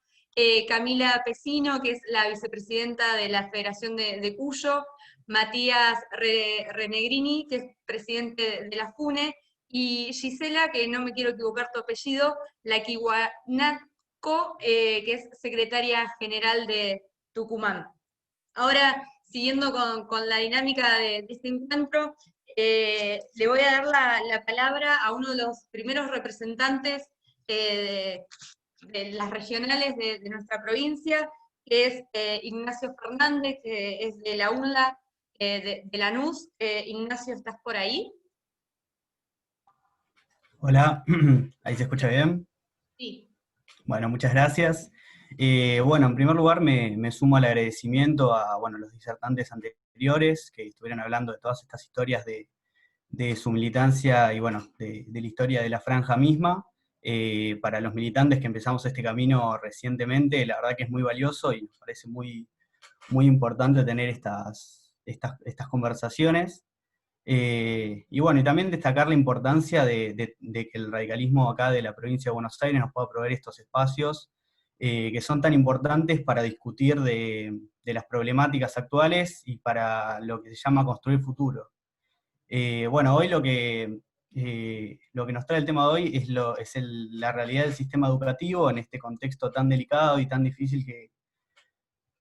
A: Camila Pesino, que es la vicepresidenta de la Federación de Cuyo, Matías Renegrini, que es presidente de la FUNE, y Gisela, que no me quiero equivocar tu apellido, Laquihuanatco, que es secretaria general de Tucumán. Ahora, siguiendo con la dinámica de este encuentro, le voy a dar la palabra a uno de los primeros representantes de las regionales de nuestra provincia, que es Ignacio Fernández, que es de la UNLA de Lanús. Ignacio, ¿estás por ahí?
J: Hola, ¿ahí se escucha bien?
A: Sí.
J: Bueno, muchas gracias. Bueno, en primer lugar me sumo al agradecimiento a los disertantes anteriores que estuvieron hablando de todas estas historias de su militancia y de la historia de la franja misma. Para los militantes que empezamos este camino recientemente, la verdad que es muy valioso y nos parece muy, muy importante tener estas conversaciones. Y también destacar la importancia de que el radicalismo acá de la provincia de Buenos Aires nos pueda proveer estos espacios que son tan importantes para discutir de las problemáticas actuales y para lo que se llama construir futuro. Bueno, hoy lo que nos trae el tema de hoy es la realidad del sistema educativo en este contexto tan delicado y tan difícil que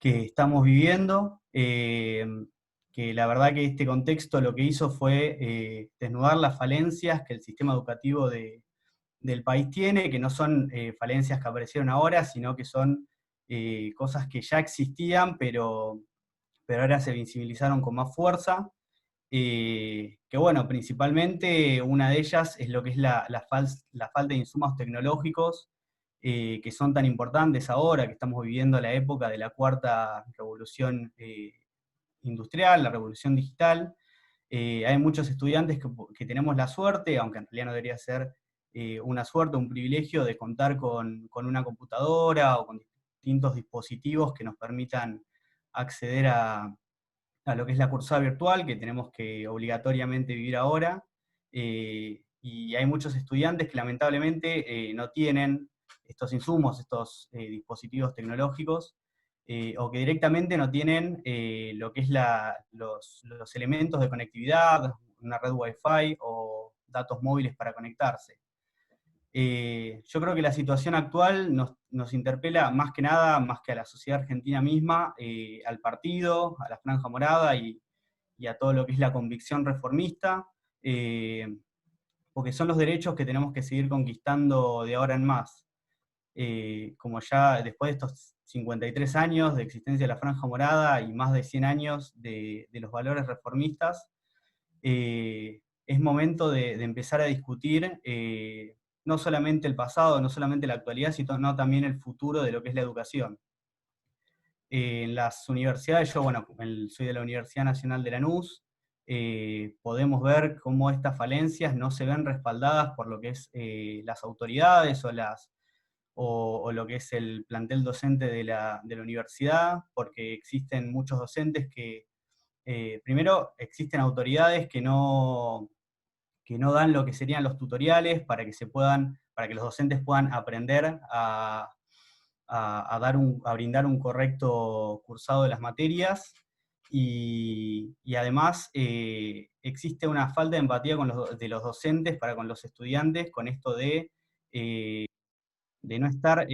J: estamos viviendo, que la verdad que este contexto lo que hizo fue desnudar las falencias que el sistema educativo del país tiene, que no son falencias que aparecieron ahora, sino que son cosas que ya existían, pero ahora se visibilizaron con más fuerza. Que bueno, principalmente una de ellas es lo que es la falta de insumos tecnológicos, que son tan importantes ahora, que estamos viviendo la época de la cuarta revolución industrial, la revolución digital. Hay muchos estudiantes que tenemos la suerte, aunque en realidad no debería ser una suerte, un privilegio de contar con una computadora o con distintos dispositivos que nos permitan acceder a lo que es la cursada virtual, que tenemos que obligatoriamente vivir ahora, y hay muchos estudiantes que lamentablemente no tienen estos insumos, estos dispositivos tecnológicos, o que directamente no tienen lo que es los elementos de conectividad, una red Wi-Fi o datos móviles para conectarse. Yo creo que la situación actual nos interpela más que nada, más que a la sociedad argentina misma, al partido, a la Franja Morada y a todo lo que es la convicción reformista, porque son los derechos que tenemos que seguir conquistando de ahora en más. Como ya después de estos 53 años de existencia de la Franja Morada y más de 100 años de los valores reformistas, es momento de empezar a discutir no solamente el pasado, no solamente la actualidad, sino también el futuro de lo que es la educación. En las universidades, yo bueno, soy de la Universidad Nacional de Lanús, podemos ver cómo estas falencias no se ven respaldadas por lo que es las autoridades o lo que es el plantel docente de la universidad, porque existen muchos docentes que, primero, existen autoridades que no dan lo que serían los tutoriales para que los docentes puedan aprender a brindar un correcto cursado de las materias, y además existe una falta de empatía de los docentes para con los estudiantes, con esto de no estar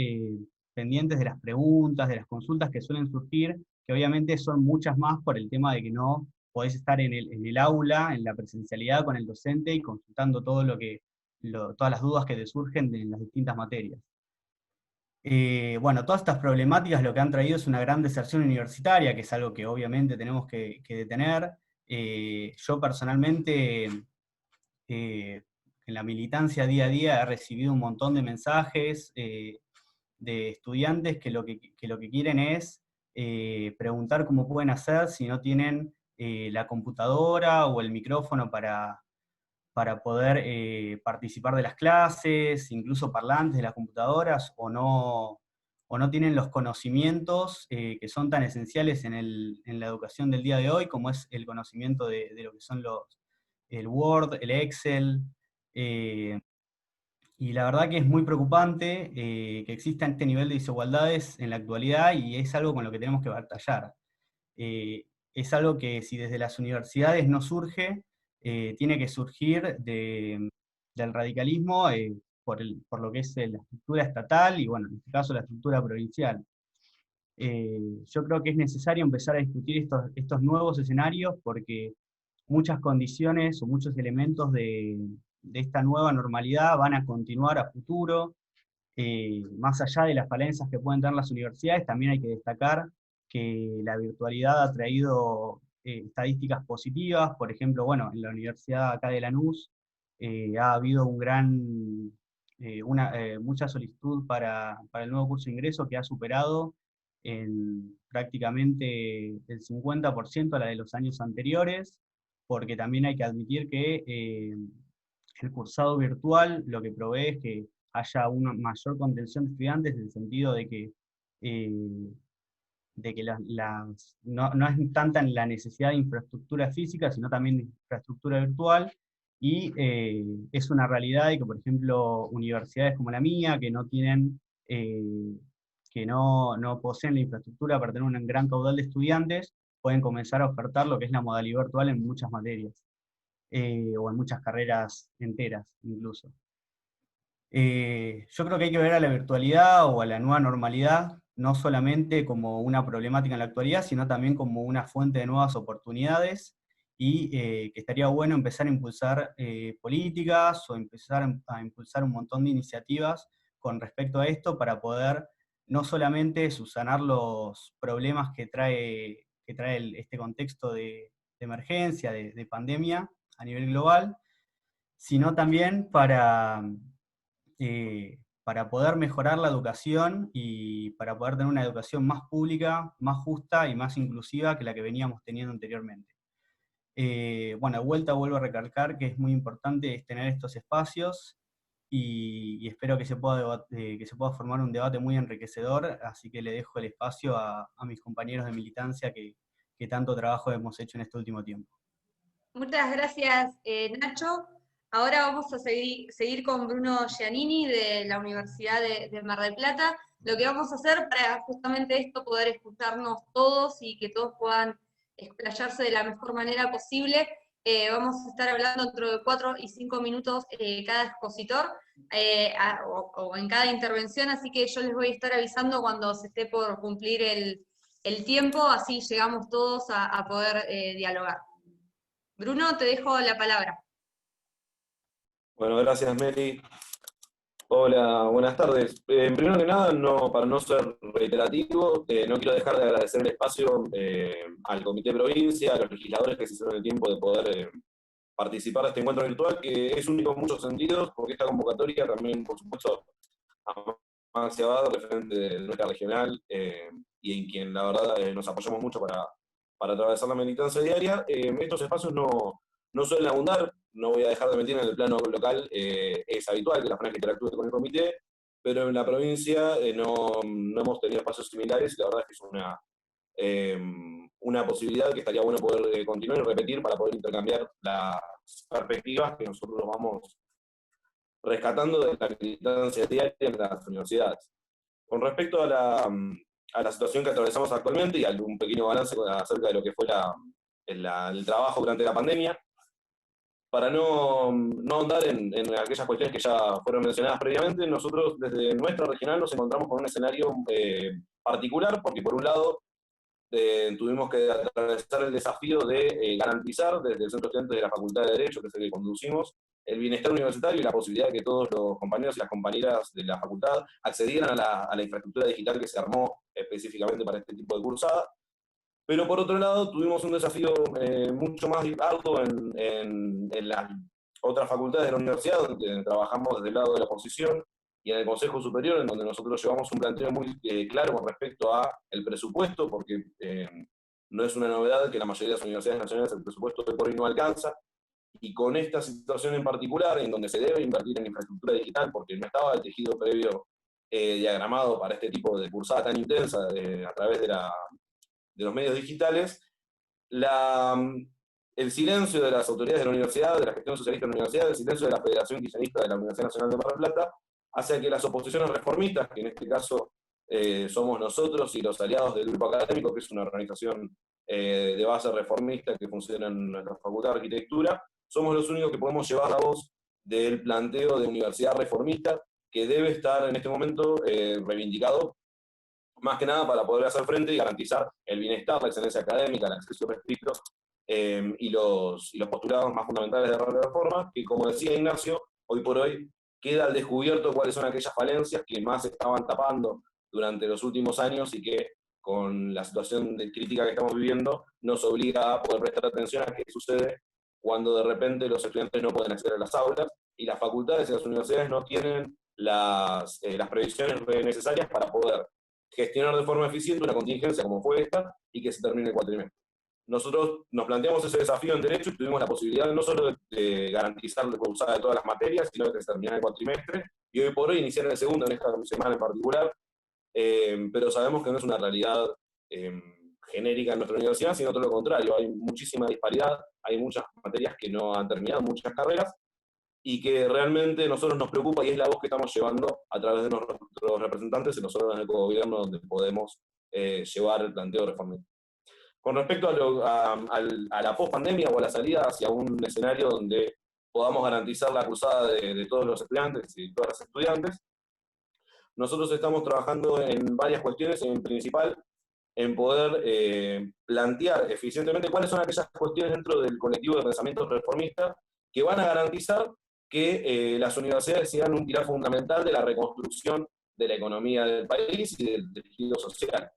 J: pendientes de las preguntas, de las consultas que suelen surgir, que obviamente son muchas más por el tema de que no podés estar en el aula, en la presencialidad con el docente y consultando todas las dudas que te surgen en las distintas materias. Bueno, todas estas problemáticas lo que han traído es una gran deserción universitaria, que es algo que obviamente tenemos que detener. Yo personalmente, en la militancia día a día, he recibido un montón de mensajes de estudiantes que lo que quieren es preguntar cómo pueden hacer si no tienen la computadora o el micrófono para poder participar de las clases, incluso parlantes de las computadoras, o no tienen los conocimientos que son tan esenciales en la educación del día de hoy, como es el conocimiento de lo que son el Word, el Excel, y la verdad que es muy preocupante que exista este nivel de desigualdades en la actualidad, y es algo con lo que tenemos que batallar. Es algo que si desde las universidades no surge, tiene que surgir del radicalismo por lo que es la estructura estatal y, bueno, en este caso la estructura provincial. Yo creo que es necesario empezar a discutir estos nuevos escenarios, porque muchas condiciones o muchos elementos de esta nueva normalidad van a continuar a futuro. Más allá de las falencias que pueden tener las universidades, también hay que destacar que la virtualidad ha traído estadísticas positivas. Por ejemplo, bueno, en la Universidad acá de Lanús ha habido mucha solicitud para el nuevo curso de ingreso, que ha superado en prácticamente el 50% a la de los años anteriores, porque también hay que admitir que el cursado virtual lo que provee es que haya una mayor contención de estudiantes, en el sentido de que no es tanta la necesidad de infraestructura física, sino también de infraestructura virtual, y es una realidad de que, por ejemplo, universidades como la mía, que no tienen que no poseen la infraestructura para tener un gran caudal de estudiantes, pueden comenzar a ofertar lo que es la modalidad virtual en muchas materias, o en muchas carreras enteras incluso. Yo creo que hay que ver a la virtualidad o a la nueva normalidad no solamente como una problemática en la actualidad, sino también como una fuente de nuevas oportunidades, y que estaría bueno empezar a impulsar políticas o empezar a impulsar un montón de iniciativas con respecto a esto para poder no solamente subsanar los problemas que trae este contexto de emergencia, de pandemia a nivel global, sino también para poder mejorar la educación y para poder tener una educación más pública, más justa y más inclusiva que la que veníamos teniendo anteriormente. Bueno, de vuelta vuelvo a recalcar que es muy importante tener estos espacios, y espero que se pueda formar un debate muy enriquecedor, así que le dejo el espacio a mis compañeros de militancia que tanto trabajo hemos hecho en este último tiempo.
A: Muchas gracias, Nacho. Ahora vamos a seguir con Bruno Giannini de la Universidad de Mar del Plata. Lo que vamos a hacer para justamente esto, poder escucharnos todos y que todos puedan explayarse de la mejor manera posible. Vamos a estar hablando dentro de 4 y 5 minutos cada expositor, o en cada intervención, así que yo les voy a estar avisando cuando se esté por cumplir el tiempo, así llegamos todos a poder dialogar. Bruno, te dejo la palabra.
K: Bueno, gracias, Meli. Hola, buenas tardes. Primero que nada, para no ser reiterativo, no quiero dejar de agradecer el espacio al Comité de Provincia, a los legisladores que se hicieron el tiempo de poder participar de este encuentro virtual, que es único en muchos sentidos, porque esta convocatoria también, por supuesto, a Maxi Abad, referente de nuestra regional, y en quien la verdad nos apoyamos mucho para atravesar la militancia diaria. Estos espacios no suelen abundar, no voy a dejar de mentir, en el plano local es habitual que la franja interactúe con el comité, pero en la provincia no hemos tenido espacios similares, y la verdad es que es una posibilidad que estaría bueno poder continuar y repetir para poder intercambiar las perspectivas que nosotros vamos rescatando de la militancia diaria en las universidades. Con respecto a la situación que atravesamos actualmente y un pequeño balance acerca de lo que fue el trabajo durante la pandemia, para no ahondar en aquellas cuestiones que ya fueron mencionadas previamente, nosotros desde nuestra regional nos encontramos con un escenario particular, porque por un lado tuvimos que atravesar el desafío de garantizar desde el Centro Estudiante de la Facultad de Derecho, que es el que conducimos, el bienestar universitario y la posibilidad de que todos los compañeros y las compañeras de la facultad accedieran a la infraestructura digital que se armó específicamente para este tipo de cursada. Pero por otro lado, tuvimos un desafío mucho más arduo en las otras facultades de la universidad, donde trabajamos desde el lado de la oposición, y en el Consejo Superior, en donde nosotros llevamos un planteo muy claro con respecto al presupuesto, porque no es una novedad que la mayoría de las universidades nacionales el presupuesto de por hoy no alcanza, y con esta situación en particular, en donde se debe invertir en infraestructura digital, porque no estaba el tejido previo diagramado para este tipo de cursada tan intensa a través de los medios digitales, el silencio de las autoridades de la universidad, de la gestión socialista de la universidad, el silencio de la Federación Kirchnerista de la Universidad Nacional de Mar del Plata, hace que las oposiciones reformistas, que en este caso somos nosotros y los aliados del Grupo Académico, que es una organización de base reformista que funciona en nuestra Facultad de Arquitectura, somos los únicos que podemos llevar la voz del planteo de universidad reformista, que debe estar en este momento reivindicado, más que nada para poder hacer frente y garantizar el bienestar, la excelencia académica, el acceso restricto y los postulados más fundamentales de la reforma, que como decía Ignacio, hoy por hoy queda al descubierto cuáles son aquellas falencias que más se estaban tapando durante los últimos años y que con la situación de crítica que estamos viviendo nos obliga a poder prestar atención a qué sucede cuando de repente los estudiantes no pueden acceder a las aulas y las facultades y las universidades no tienen las previsiones necesarias para poder gestionar de forma eficiente una contingencia como fue esta y que se termine el cuatrimestre. Nosotros nos planteamos ese desafío en Derecho y tuvimos la posibilidad no solo de garantizar la cursada de todas las materias, sino que se terminara el cuatrimestre, y hoy por hoy iniciar el segundo en esta semana en particular, pero sabemos que no es una realidad genérica en nuestra universidad, sino todo lo contrario, hay muchísima disparidad, hay muchas materias que no han terminado, muchas carreras, y que realmente a nosotros nos preocupa y es la voz que estamos llevando a través de nuestros representantes en los órganos de gobierno donde podemos llevar el planteo reformista. Con respecto a la post-pandemia o a la salida hacia un escenario donde podamos garantizar la cruzada de todos los estudiantes y todas las estudiantes, nosotros estamos trabajando en varias cuestiones, en principal en poder plantear eficientemente cuáles son aquellas cuestiones dentro del colectivo de pensamiento reformista que van a garantizar que las universidades sean un pilar fundamental de la reconstrucción de la economía del país y del tejido social,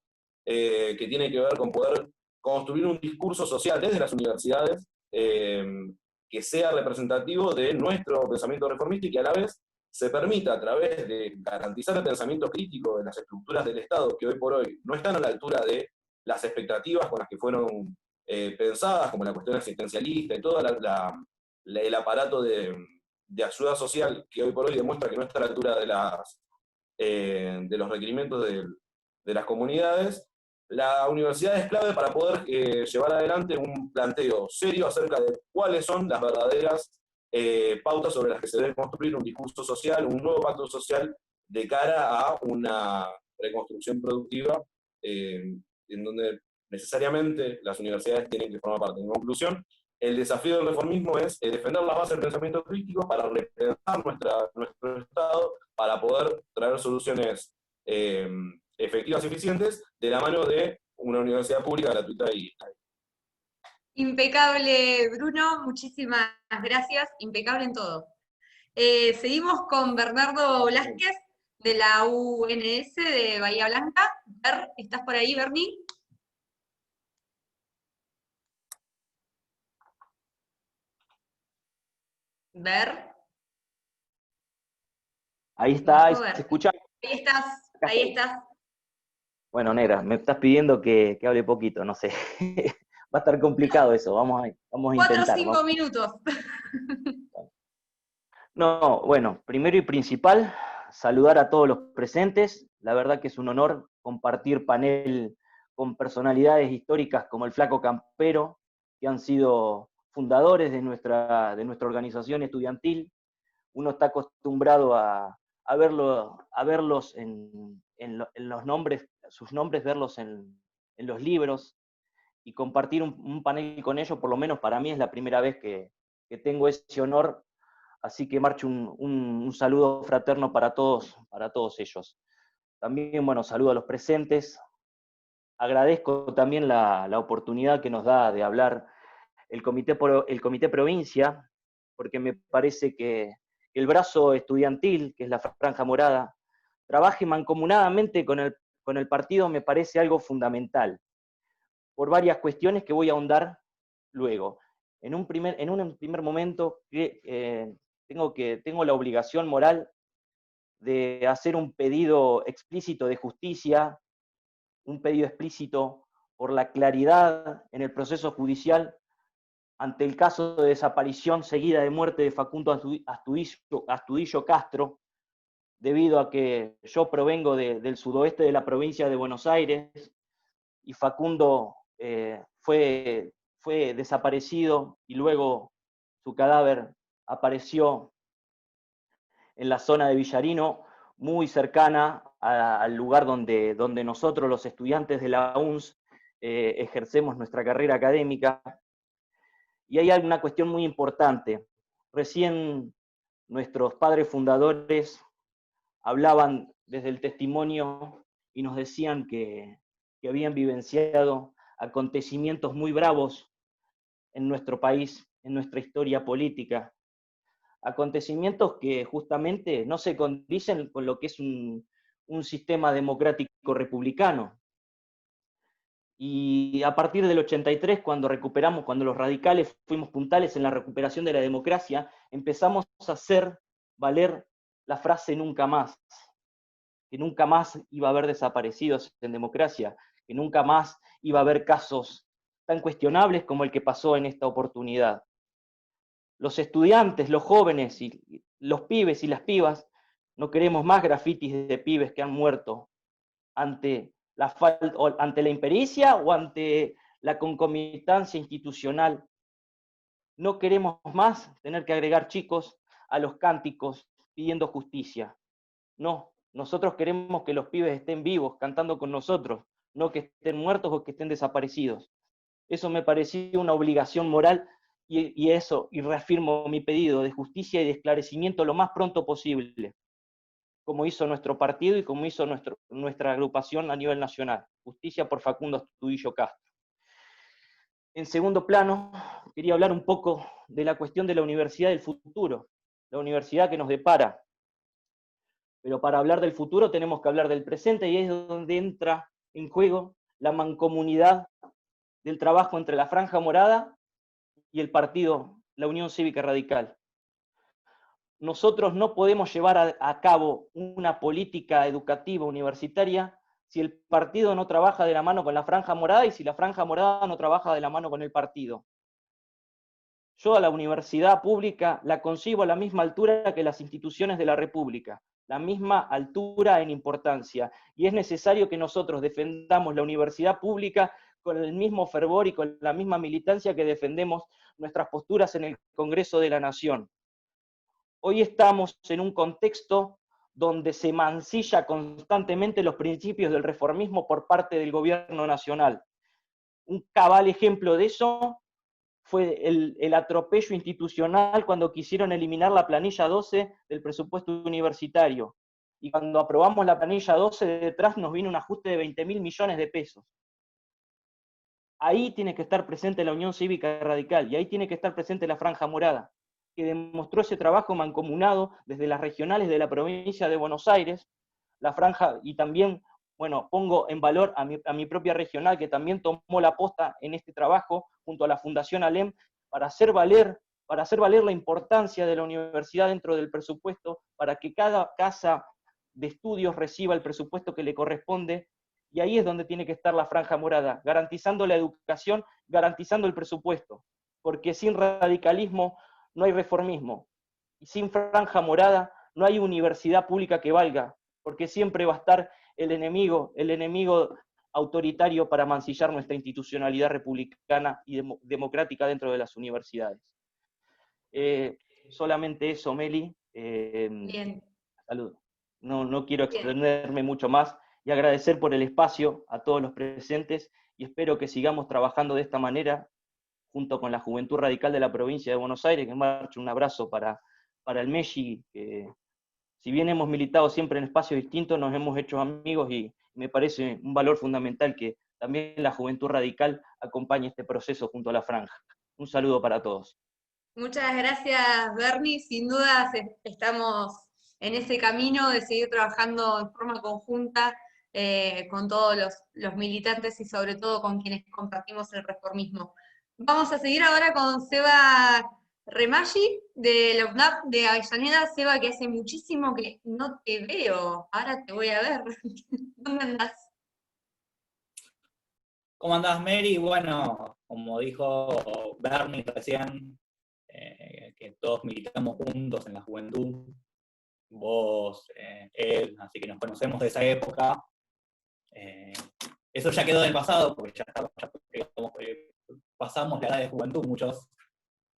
K: que tiene que ver con poder construir un discurso social desde las universidades que sea representativo de nuestro pensamiento reformista y que a la vez se permita, a través de garantizar el pensamiento crítico de las estructuras del Estado, que hoy por hoy no están a la altura de las expectativas con las que fueron pensadas, como la cuestión asistencialista y todo el aparato de ayuda social, que hoy por hoy demuestra que no está a la altura de los requerimientos de las comunidades. La universidad es clave para poder llevar adelante un planteo serio acerca de cuáles son las verdaderas pautas sobre las que se debe construir un discurso social, un nuevo pacto social de cara a una reconstrucción productiva en donde necesariamente las universidades tienen que formar parte. En conclusión, el desafío del reformismo es defender las bases del pensamiento crítico para repensar nuestro Estado, para poder traer soluciones efectivas y eficientes de la mano de una universidad pública, gratuita y
A: Impecable, Bruno, muchísimas gracias, impecable en todo. Seguimos con Bernardo Blázquez, de la UNS de Bahía Blanca. ¿Estás por ahí, Berni?
L: Ahí está, ¿se escucha?
A: Ahí estás.
L: Bueno, negra, me estás pidiendo que hable poquito, no sé. Va a estar complicado eso, vamos a intentar.
A: 4 o 5 minutos.
L: No, bueno, primero y principal, saludar a todos los presentes. La verdad que es un honor compartir panel con personalidades históricas como el Flaco Campero, que han sido fundadores de nuestra organización estudiantil. Uno está acostumbrado a verlos en los nombres, sus nombres, verlos en los libros, y compartir un panel con ellos, por lo menos para mí es la primera vez que tengo ese honor, así que marcho un saludo fraterno para todos ellos. También, bueno, saludo a los presentes, agradezco también la oportunidad que nos da de hablar el Comité Provincia, porque me parece que el brazo estudiantil, que es la Franja Morada, trabaje mancomunadamente con el partido, me parece algo fundamental, por varias cuestiones que voy a ahondar luego. En un primer momento, tengo la obligación moral de hacer un pedido explícito de justicia, un pedido explícito por la claridad en el proceso judicial ante el caso de desaparición seguida de muerte de Facundo Astudillo Castro, debido a que yo provengo del sudoeste de la provincia de Buenos Aires, y Facundo fue desaparecido y luego su cadáver apareció en la zona de Villarino, muy cercana al lugar donde nosotros los estudiantes de la UNS ejercemos nuestra carrera académica. Y hay una cuestión muy importante. Recién nuestros padres fundadores hablaban desde el testimonio y nos decían que habían vivenciado acontecimientos muy bravos en nuestro país, en nuestra historia política. Acontecimientos que justamente no se condicen con lo que es un sistema democrático republicano. Y a partir del 83, cuando los radicales fuimos puntales en la recuperación de la democracia, empezamos a hacer valer la frase nunca más, que nunca más iba a haber desaparecidos en democracia, que nunca más iba a haber casos tan cuestionables como el que pasó en esta oportunidad. Los estudiantes, los jóvenes, y los pibes y las pibas, no queremos más grafitis de pibes que han muerto ante la impericia o ante la concomitancia institucional. No queremos más tener que agregar chicos a los cánticos pidiendo justicia. No, nosotros queremos que los pibes estén vivos, cantando con nosotros, no que estén muertos o que estén desaparecidos. Eso me parecía una obligación moral y reafirmo mi pedido de justicia y de esclarecimiento lo más pronto posible, como hizo nuestro partido y como hizo nuestra agrupación a nivel nacional. Justicia por Facundo Astudillo Castro. En segundo plano, quería hablar un poco de la cuestión de la universidad del futuro, la universidad que nos depara. Pero para hablar del futuro tenemos que hablar del presente, y es donde entra en juego la mancomunidad del trabajo entre la Franja Morada y el partido, la Unión Cívica Radical. Nosotros no podemos llevar a cabo una política educativa universitaria si el partido no trabaja de la mano con la Franja Morada y si la Franja Morada no trabaja de la mano con el partido. Yo a la universidad pública la concibo a la misma altura que las instituciones de la República, la misma altura en importancia, y es necesario que nosotros defendamos la universidad pública con el mismo fervor y con la misma militancia que defendemos nuestras posturas en el Congreso de la Nación. Hoy estamos en un contexto donde se mancilla constantemente los principios del reformismo por parte del gobierno nacional. Un cabal ejemplo de eso fue el atropello institucional cuando quisieron eliminar la planilla 12 del presupuesto universitario. Y cuando aprobamos la planilla 12, detrás nos vino un ajuste de 20.000 millones de pesos. Ahí tiene que estar presente la Unión Cívica Radical, y ahí tiene que estar presente la Franja Morada, que demostró ese trabajo mancomunado desde las regionales de la provincia de Buenos Aires, la Franja, y también, bueno, pongo en valor a mi propia regional, que también tomó la posta en este trabajo, junto a la Fundación ALEM, para hacer valer la importancia de la universidad dentro del presupuesto, para que cada casa de estudios reciba el presupuesto que le corresponde, y ahí es donde tiene que estar la Franja Morada, garantizando la educación, garantizando el presupuesto, porque sin radicalismo no hay reformismo, y sin Franja Morada no hay universidad pública que valga, porque siempre va a estar el enemigo autoritario para mancillar nuestra institucionalidad republicana y democrática dentro de las universidades. Solamente eso, Meli.
A: Bien.
L: Salud. No quiero extenderme mucho más, y agradecer por el espacio a todos los presentes, y espero que sigamos trabajando de esta manera, junto con la Juventud Radical de la provincia de Buenos Aires, que marche. Un abrazo para el MELLI, que si bien hemos militado siempre en espacios distintos, nos hemos hecho amigos, y me parece un valor fundamental que también la Juventud Radical acompañe este proceso junto a la Franja. Un saludo para todos.
A: Muchas gracias, Bernie. Sin duda estamos en ese camino de seguir trabajando en forma conjunta con todos los militantes y sobre todo con quienes compartimos el reformismo. Vamos a seguir ahora con Seba Remaggi, de la UNAP de Avellaneda. Seba, que hace muchísimo que no te veo, ahora te voy a ver. ¿Dónde andás?
M: ¿Cómo andás, Mary? Bueno, como dijo Bernie recién, que todos militamos juntos en la juventud, vos, él, así que nos conocemos de esa época. Eso ya quedó del pasado, porque pasamos la edad de juventud muchos,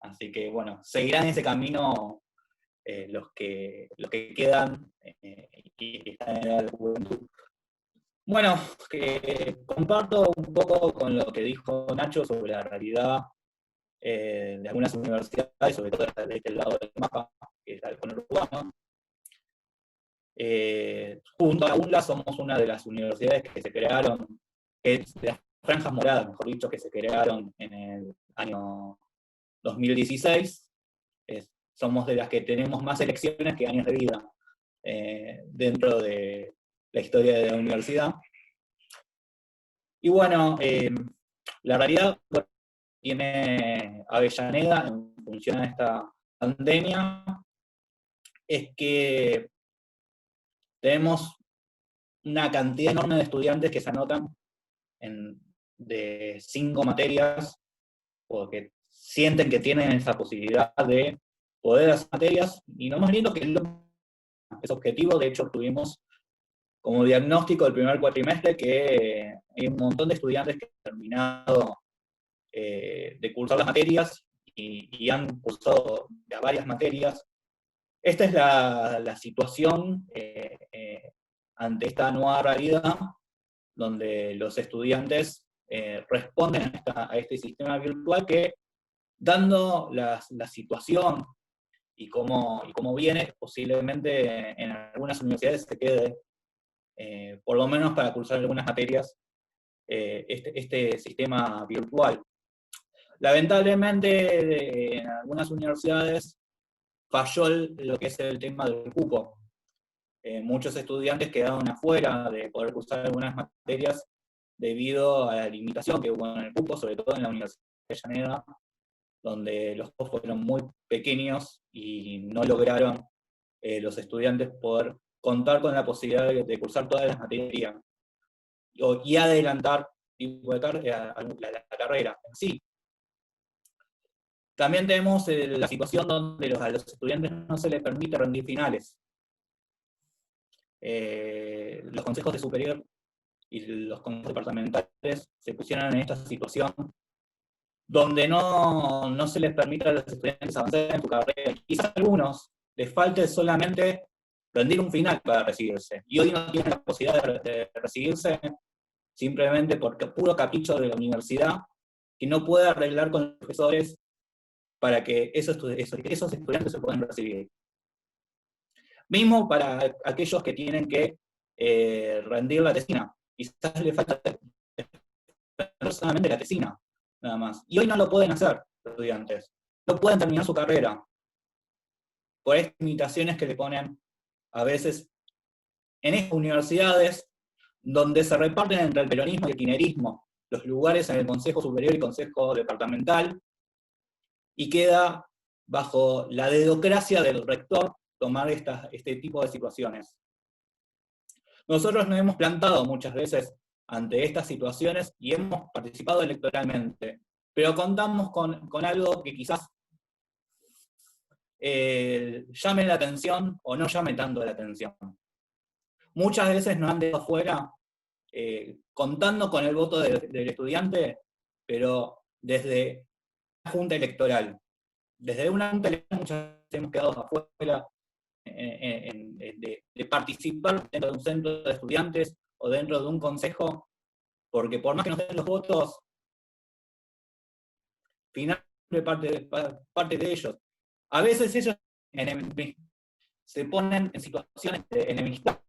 M: así que bueno, seguirán ese camino los que quedan y están en edad de juventud. Bueno, comparto un poco con lo que dijo Nacho sobre la realidad de algunas universidades, sobre todo de este lado del mapa, que es el conurbano. Junto a la UNLA somos una de las universidades que se crearon, de las franjas moradas, mejor dicho, que se crearon en el año 2016. Somos de las que tenemos más elecciones que años de vida dentro de la historia de la universidad. Y bueno, la realidad tiene Avellaneda en función a esta pandemia es que tenemos una cantidad enorme de estudiantes que se anotan de 5 materias porque sienten que tienen esa posibilidad de poder hacer materias, y no más lindo que es objetivo. De hecho, tuvimos como diagnóstico del primer cuatrimestre que hay un montón de estudiantes que han terminado de cursar las materias y han cursado ya varias materias, Esta es la situación ante esta nueva realidad, donde los estudiantes responden a este sistema virtual que, dando la situación y cómo viene, posiblemente en algunas universidades se quede, por lo menos para cursar algunas materias, este sistema virtual. Lamentablemente, en algunas universidades falló lo que es el tema del cupo. Muchos estudiantes quedaron afuera de poder cursar algunas materias debido a la limitación que hubo en el cupo, sobre todo en la Universidad de Avellaneda, donde los cupos fueron muy pequeños y no lograron los estudiantes poder contar con la posibilidad de cursar todas las materias y adelantar la carrera en sí. También tenemos la situación donde a los estudiantes no se les permite rendir finales. Los consejos de superior y los consejos departamentales se pusieron en esta situación donde no se les permite a los estudiantes avanzar en su carrera. Quizás a algunos les falte solamente rendir un final para recibirse. Y hoy no tienen la posibilidad de recibirse simplemente porque puro capricho de la universidad, que no puede arreglar con los profesores para que esos estudiantes se puedan recibir. Mismo para aquellos que tienen que rendir la tesina. Quizás les falta solamente la tesina, nada más. Y hoy no lo pueden hacer los estudiantes. No pueden terminar su carrera por estas limitaciones que le ponen a veces en estas universidades donde se reparten entre el peronismo y el kirchnerismo los lugares en el Consejo Superior y Consejo Departamental, y queda bajo la dedocracia del rector tomar este tipo de situaciones. Nosotros nos hemos plantado muchas veces ante estas situaciones y hemos participado electoralmente, pero contamos con algo que quizás llame la atención o no llame tanto la atención. Muchas veces nos han dejado afuera contando con el voto del estudiante, pero desde una junta electoral. Desde una junta electoral muchas veces hemos quedado afuera de participar dentro de un centro de estudiantes o dentro de un consejo, porque por más que nos den los votos, finalmente parte de ellos. A veces ellos se ponen en situaciones de enemistad,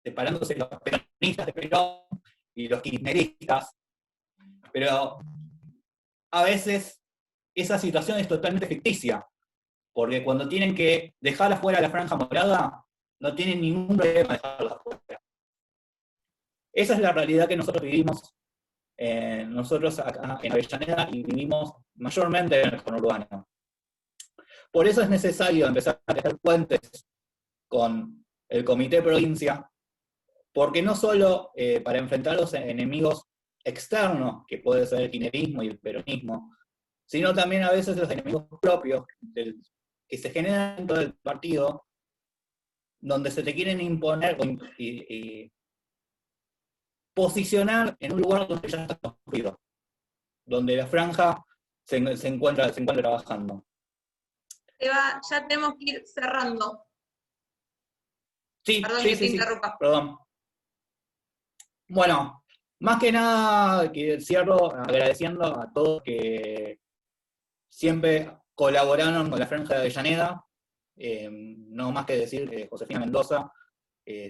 M: separándose los peronistas de Perón y los kirchneristas, pero a veces esa situación es totalmente ficticia, porque cuando tienen que dejar afuera la franja morada, no tienen ningún problema de dejarlos afuera. Esa es la realidad que nosotros vivimos, nosotros acá en Avellaneda, y vivimos mayormente en el conurbano. Por eso es necesario empezar a tejer puentes con el Comité Provincia, porque no solo para enfrentar a los enemigos externos, que puede ser el kirchnerismo y el peronismo, sino también a veces los enemigos propios que se generan dentro del partido, donde se te quieren imponer y posicionar en un lugar donde ya está construido, donde la franja se encuentra trabajando.
A: Eva, ya tenemos que ir cerrando.
M: Sí,
A: perdón
M: sí,
A: que te
M: sí,
A: interrumpa.
M: Perdón. Bueno, más que nada que cierro agradeciendo a todos que siempre colaboraron con la Franja de Avellaneda. No más que decir, Josefina Mendoza,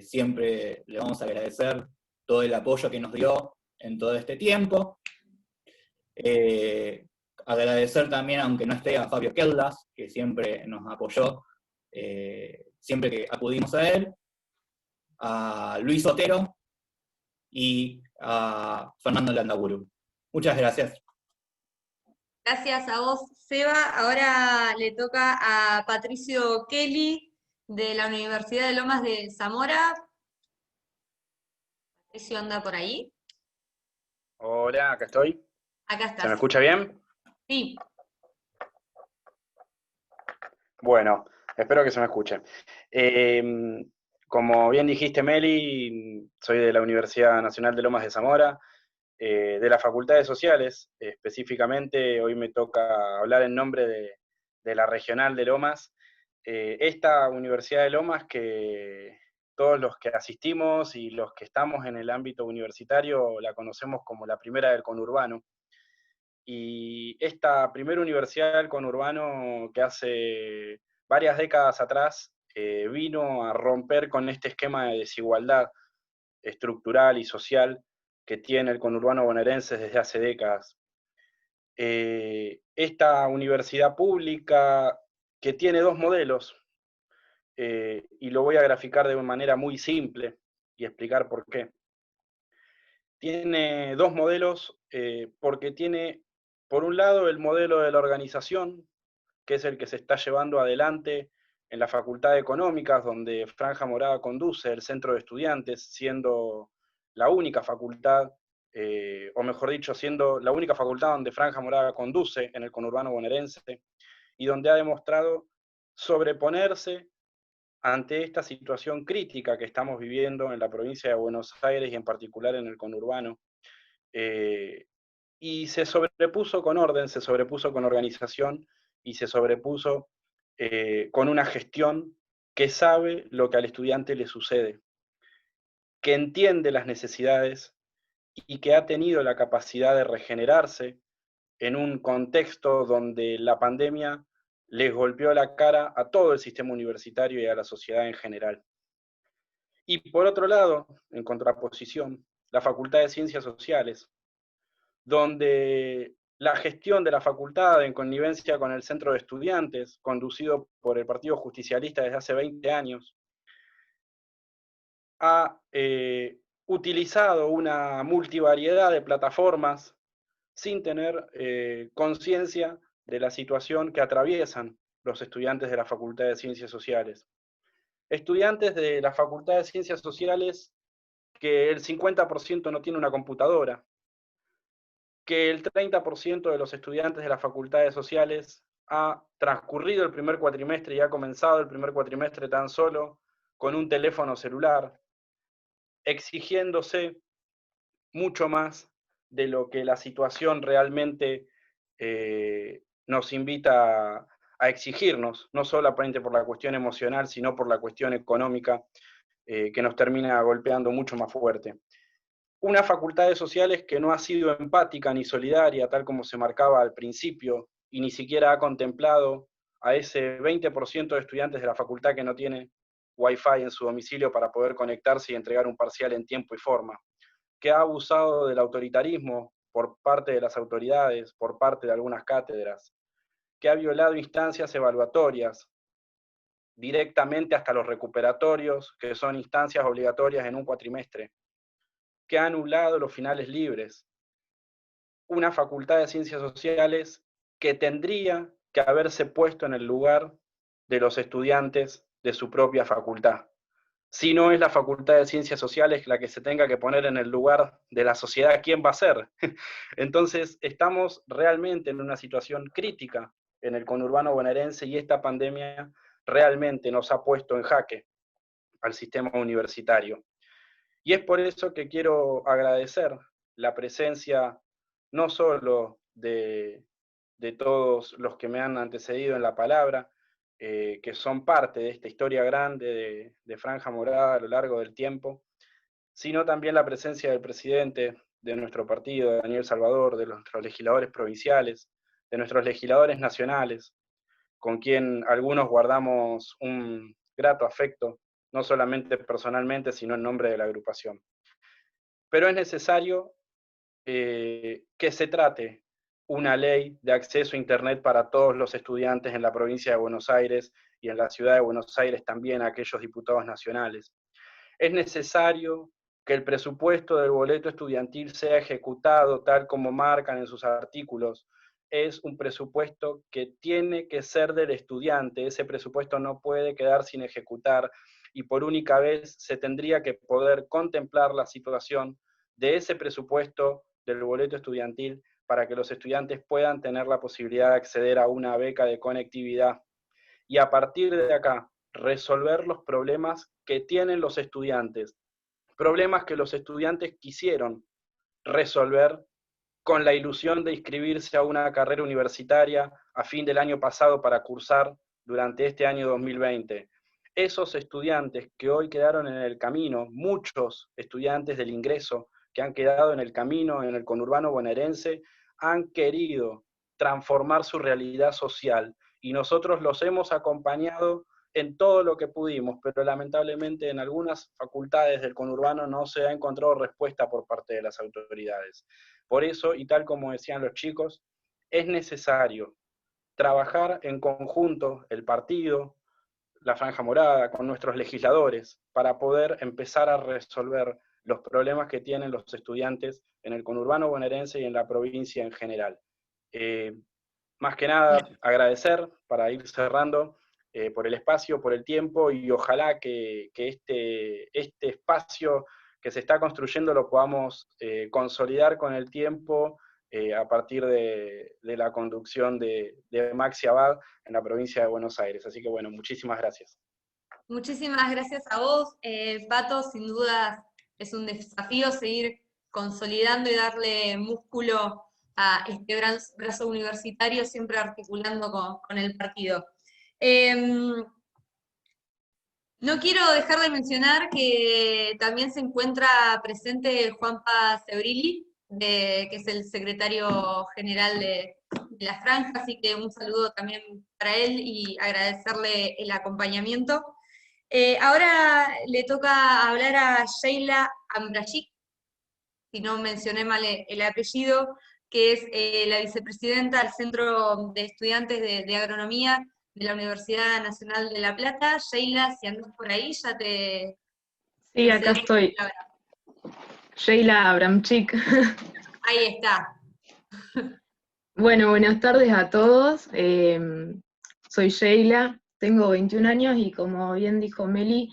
M: siempre le vamos a agradecer todo el apoyo que nos dio en todo este tiempo. Agradecer también, aunque no esté, a Fabio Keldas, que siempre nos apoyó, siempre que acudimos a él, a Luis Otero y a Fernando Landaburu. Muchas gracias.
A: Gracias a vos, Seba. Ahora le toca a Patricio Kelly, de la Universidad de Lomas de Zamora. Patricio, anda por ahí.
N: Hola, acá estoy.
A: Acá estás.
N: ¿Se me escucha bien?
A: Sí.
N: Bueno, espero que se me escuche. Como bien dijiste, Meli, soy de la Universidad Nacional de Lomas de Zamora, de las Facultades Sociales. Específicamente, hoy me toca hablar en nombre de la Regional de Lomas, Esta Universidad de Lomas, que todos los que asistimos y los que estamos en el ámbito universitario la conocemos como la primera del conurbano. Y esta primera universidad del conurbano, que hace varias décadas atrás vino a romper con este esquema de desigualdad estructural y social que tiene el conurbano bonaerense desde hace décadas. Esta universidad pública, que tiene dos modelos, y lo voy a graficar de una manera muy simple y explicar por qué. Tiene dos modelos porque tiene, por un lado, el modelo de la organización, que es el que se está llevando adelante en la Facultad de Económicas, donde Franja Morada conduce el centro de estudiantes, siendo la única facultad, o mejor dicho, siendo la única facultad donde Franja Morada conduce en el conurbano bonaerense, y donde ha demostrado sobreponerse ante esta situación crítica que estamos viviendo en la provincia de Buenos Aires y en particular en el conurbano. Y se sobrepuso con orden, se sobrepuso con organización y se sobrepuso con una gestión que sabe lo que al estudiante le sucede, que entiende las necesidades y que ha tenido la capacidad de regenerarse en un contexto donde la pandemia les golpeó la cara a todo el sistema universitario y a la sociedad en general. Y por otro lado, en contraposición, la Facultad de Ciencias Sociales, donde la gestión de la facultad en connivencia con el centro de estudiantes, conducido por el Partido Justicialista desde hace 20 años, ha utilizado una multivariedad de plataformas sin tener conciencia de la situación que atraviesan los estudiantes de la Facultad de Ciencias Sociales. Estudiantes de la Facultad de Ciencias Sociales que el 50% no tiene una computadora, que el 30% de los estudiantes de las facultades sociales ha transcurrido el primer cuatrimestre y ha comenzado el primer cuatrimestre tan solo con un teléfono celular, exigiéndose mucho más de lo que la situación realmente nos invita a exigirnos, no solamente por la cuestión emocional, sino por la cuestión económica, que nos termina golpeando mucho más fuerte. Una facultad de sociales que no ha sido empática ni solidaria, tal como se marcaba al principio, y ni siquiera ha contemplado a ese 20% de estudiantes de la facultad que no tiene Wi-Fi en su domicilio para poder conectarse y entregar un parcial en tiempo y forma, que ha abusado del autoritarismo por parte de las autoridades, por parte de algunas cátedras, que ha violado instancias evaluatorias, directamente hasta los recuperatorios, que son instancias obligatorias en un cuatrimestre, que ha anulado los finales libres. Una facultad de ciencias sociales que tendría que haberse puesto en el lugar de los estudiantes de su propia facultad. Si no es la Facultad de Ciencias Sociales la que se tenga que poner en el lugar de la sociedad, ¿quién va a ser? Entonces, estamos realmente en una situación crítica en el conurbano bonaerense y esta pandemia realmente nos ha puesto en jaque al sistema universitario. Y es por eso que quiero agradecer la presencia no solo de todos los que me han antecedido en la palabra, que son parte de esta historia grande de Franja Morada a lo largo del tiempo, sino también la presencia del presidente de nuestro partido, Daniel Salvador, de nuestros legisladores provinciales, de nuestros legisladores nacionales, con quien algunos guardamos un grato afecto, no solamente personalmente, sino en nombre de la agrupación. Pero es necesario que se trate una ley de acceso a Internet para todos los estudiantes en la provincia de Buenos Aires y en la ciudad de Buenos Aires también a aquellos diputados nacionales. Es necesario que el presupuesto del boleto estudiantil sea ejecutado tal como marcan en sus artículos. Es un presupuesto que tiene que ser del estudiante, ese presupuesto no puede quedar sin ejecutar y por única vez se tendría que poder contemplar la situación de ese presupuesto del boleto estudiantil para que los estudiantes puedan tener la posibilidad de acceder a una beca de conectividad. Y a partir de acá, resolver los problemas que tienen los estudiantes, problemas que los estudiantes quisieron resolver con la ilusión de inscribirse a una carrera universitaria a fin del año pasado para cursar durante este año 2020. Esos estudiantes que hoy quedaron en el camino, muchos estudiantes del ingreso que han quedado en el camino en el conurbano bonaerense, han querido transformar su realidad social, y nosotros los hemos acompañado en todo lo que pudimos, pero lamentablemente en algunas facultades del conurbano no se ha encontrado respuesta por parte de las autoridades. Por eso, y tal como decían los chicos, es necesario trabajar en conjunto el partido, la Franja Morada, con nuestros legisladores, para poder empezar a resolver los problemas que tienen los estudiantes en el conurbano bonaerense y en la provincia en general. Más que nada, agradecer, para ir cerrando, por el espacio, por el tiempo, y ojalá que este espacio que se está construyendo lo podamos consolidar con el tiempo, a partir de la conducción de Maxi Abad en la provincia de Buenos Aires. Así que bueno, muchísimas gracias.
A: Muchísimas gracias a vos, Pato. Sin duda es un desafío seguir consolidando y darle músculo a este brazo universitario, siempre articulando con el partido. No quiero dejar de mencionar que también se encuentra presente Juanpa Sebrilli, que es el secretario general de la Franja, así que un saludo también para él y agradecerle el acompañamiento. Ahora le toca hablar a Sheila Ambrajik, si no mencioné mal el apellido, que es la vicepresidenta del Centro de Estudiantes de Agronomía de la Universidad Nacional de La Plata. Sheila, si andas por ahí, ya te...
O: Sí, acá estoy. Sheila Abramchik.
A: Ahí está.
O: Bueno, buenas tardes a todos. Soy Sheila, tengo 21 años y como bien dijo Meli,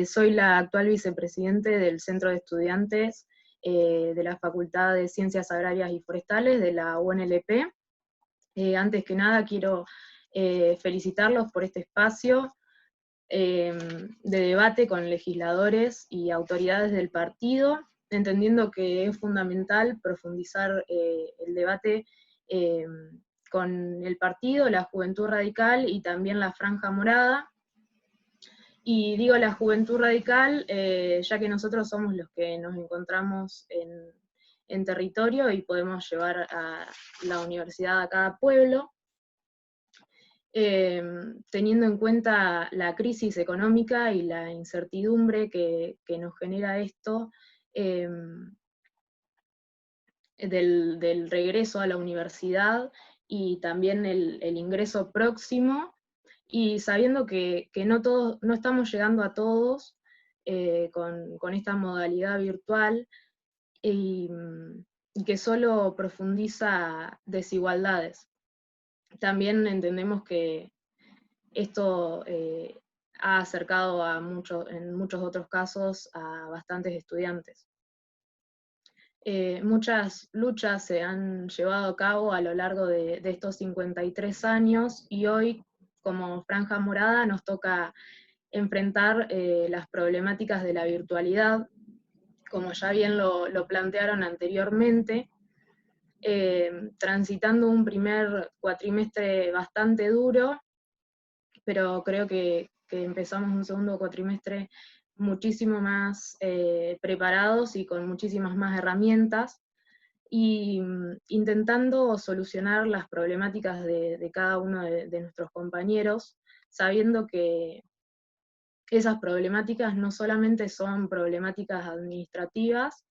O: soy la actual vicepresidente del Centro de Estudiantes de la Facultad de Ciencias Agrarias y Forestales de la UNLP. Antes que nada quiero felicitarlos por este espacio de debate con legisladores y autoridades del partido, entendiendo que es fundamental profundizar el debate con el partido, la Juventud Radical y también la Franja Morada. Y digo la Juventud Radical ya que nosotros somos los que nos encontramos en territorio y podemos llevar a la universidad a cada pueblo. Teniendo en cuenta la crisis económica y la incertidumbre que nos genera esto, del regreso a la universidad y también el ingreso próximo, y sabiendo que no estamos llegando a todos con esta modalidad virtual, y que solo profundiza desigualdades. También entendemos que esto ha acercado en muchos otros casos a bastantes estudiantes. Muchas luchas se han llevado a cabo a lo largo de estos 53 años, y hoy, como Franja Morada, nos toca enfrentar las problemáticas de la virtualidad, como ya bien lo plantearon anteriormente, transitando un primer cuatrimestre bastante duro, pero creo que empezamos un segundo cuatrimestre muchísimo más preparados y con muchísimas más herramientas, y intentando solucionar las problemáticas de cada uno de nuestros compañeros, sabiendo que esas problemáticas no solamente son problemáticas administrativas,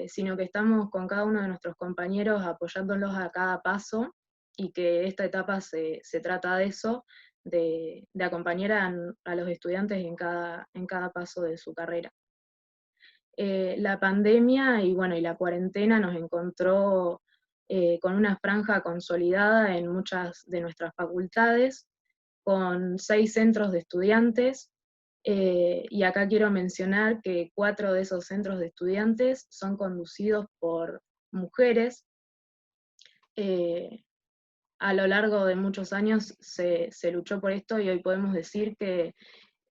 O: sino que estamos con cada uno de nuestros compañeros apoyándolos a cada paso, y que esta etapa se trata de eso, de acompañar a los estudiantes en cada paso de su carrera. La pandemia y la cuarentena nos encontró con una franja consolidada en muchas de nuestras facultades, con 6 centros de estudiantes, y acá quiero mencionar que 4 de esos centros de estudiantes son conducidos por mujeres. A lo largo de muchos años se luchó por esto, y hoy podemos decir que